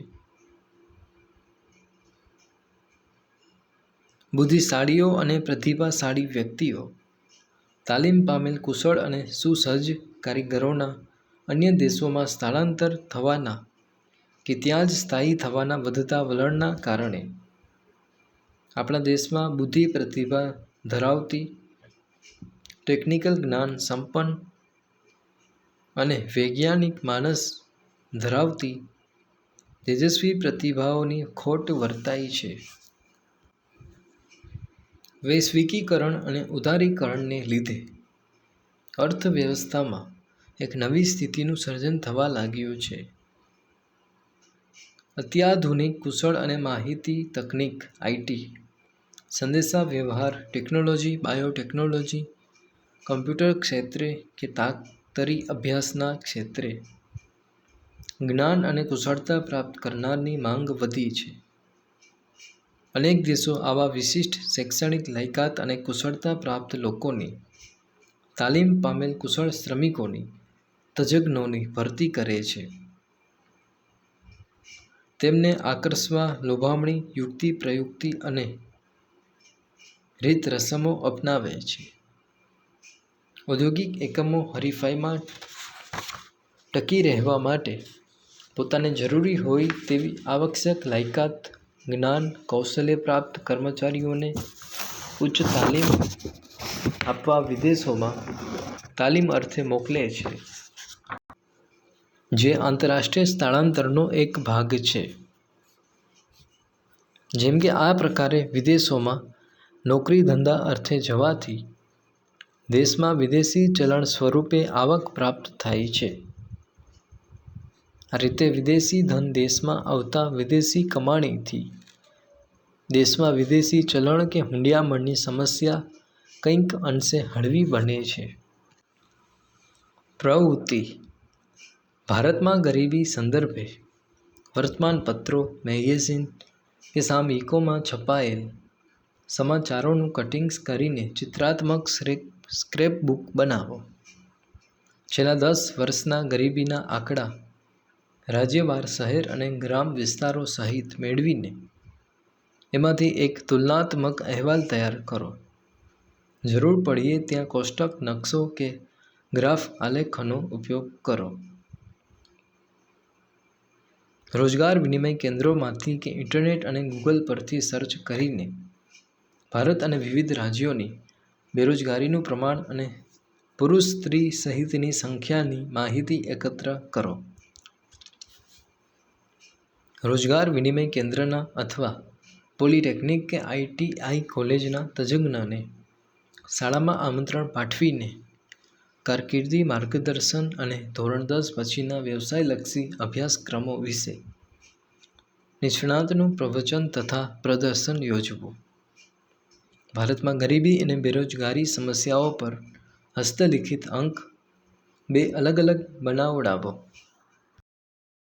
Speaker 1: બુદ્ધિશાળીઓ અને પ્રતિભાશાળી વ્યક્તિઓ, તાલીમ પામેલ, કુશળ અને સુસજ્જ કારીગરોના અન્ય દેશોમાં સ્થળાંતર થવાના કે ત્યાં જ સ્થાયી થવાના વધતા વલણના કારણે આપણા દેશમાં બુદ્ધિ, પ્રતિભા ધરાવતી, ટેકનિકલ જ્ઞાન સંપન્ન અને વૈજ્ઞાનિક માનસ ધરાવતી તેજસ્વી પ્રતિભાઓની ખોટ વર્તાય છે. વૈશ્વિકીકરણ અને ઉદારીકરણને લીધે અર્થવ્યવસ્થામાં એક નવી સ્થિતિનું સર્જન થવા લાગ્યું છે. અત્યાધુનિક, કુશળ અને માહિતી તકનીક આઈટી, સંદેશાવ્યવહાર ટેકનોલોજી, બાયોટેકનોલોજી, કમ્પ્યુટર ક્ષેત્રે કે તાકતરી અભ્યાસના ક્ષેત્રે જ્ઞાન અને કુશળતા પ્રાપ્ત કરનારની માંગ વધી છે. અનેક દેશો આવા વિશિષ્ટ શૈક્ષણિક લાયકાત અને કુશળતા પ્રાપ્ત લોકોની, તાલીમ પામેલ કુશળ શ્રમિકોની, તજજ્ઞોની ભરતી કરે છે. તેમને આકર્ષવા લોભામણી યુક્તિ પ્રયુક્તિ અને રીત રસમો અપનાવે છે. ઔદ્યોગિક એકમો હરીફાઈમાં ટકી રહેવા માટે પોતાને જરૂરી હોય તેવી આવશ્યક લાયકાત, જ્ઞાન, કૌશલ્ય પ્રાપ્ત કર્મચારીઓને ઉચ્ચ તાલીમ આપવા વિદેશોમાં તાલીમ અર્થે મોકલે છે, જે આંતરરાષ્ટ્રીય સ્થળાંતરનો એક ભાગ છે. જેમ કે આ પ્રકારે વિદેશોમાં નોકરી ધંધા અર્થે જવાથી દેશમાં વિદેશી ચલણ સ્વરૂપે આવક પ્રાપ્ત થાય છે. આ રીતે વિદેશી ધન દેશમાં આવતા વિદેશી કમાણીથી દેશમાં વિદેશી ચલણ કે હુંડિયામણની સમસ્યા કંઈક અંશે હળવી બને છે. પ્રવૃત્તિ. ભારતમાં ગરીબી સંદર્ભે વર્તમાનપત્રો, મેગેઝિન કે સામયિકોમાં છપાયેલ સમાચારોનું કટિંગ્સ કરીને ચિત્રાત્મક સ્ક્રેપબુક બનાવો. છેલ્લા 10 વર્ષના ગરીબીના આંકડા રાજ્યવાર, શહેર અને ગ્રામ વિસ્તારો સહિત મેળવીને એમાંથી એક તુલનાત્મક અહેવાલ તૈયાર કરો. જરૂર પડ્યે ત્યાં કોષ્ટક, નકશો કે ગ્રાફ આલેખનો ઉપયોગ કરો. રોજગાર વિનિમય કેન્દ્રોમાંથી કે ઇન્ટરનેટ અને ગૂગલ પરથી સર્ચ કરીને ભારત અને વિવિધ રાજ્યોની બેરોજગારીનું પ્રમાણ અને પુરુષ સ્ત્રી સહિતની સંખ્યાની માહિતી એકત્ર કરો. રોજગાર વિનિમય કેન્દ્રના અથવા પોલિટેકનિક કે આઈટીઆઈ કોલેજના તજજ્ઞને શાળામાં આમંત્રણ પાઠવીને કારકિર્દી માર્ગદર્શન અને ધોરણ 10 પછીના વ્યવસાયલક્ષી અભ્યાસક્રમો વિશે નિષ્ણાતનું પ્રવચન તથા પ્રદર્શન યોજવું. ભારતમાં ગરીબી અને બેરોજગારી સમસ્યાઓ પર હસ્તલિખિત અંક 2 અલગ અલગ બનાવડાવો.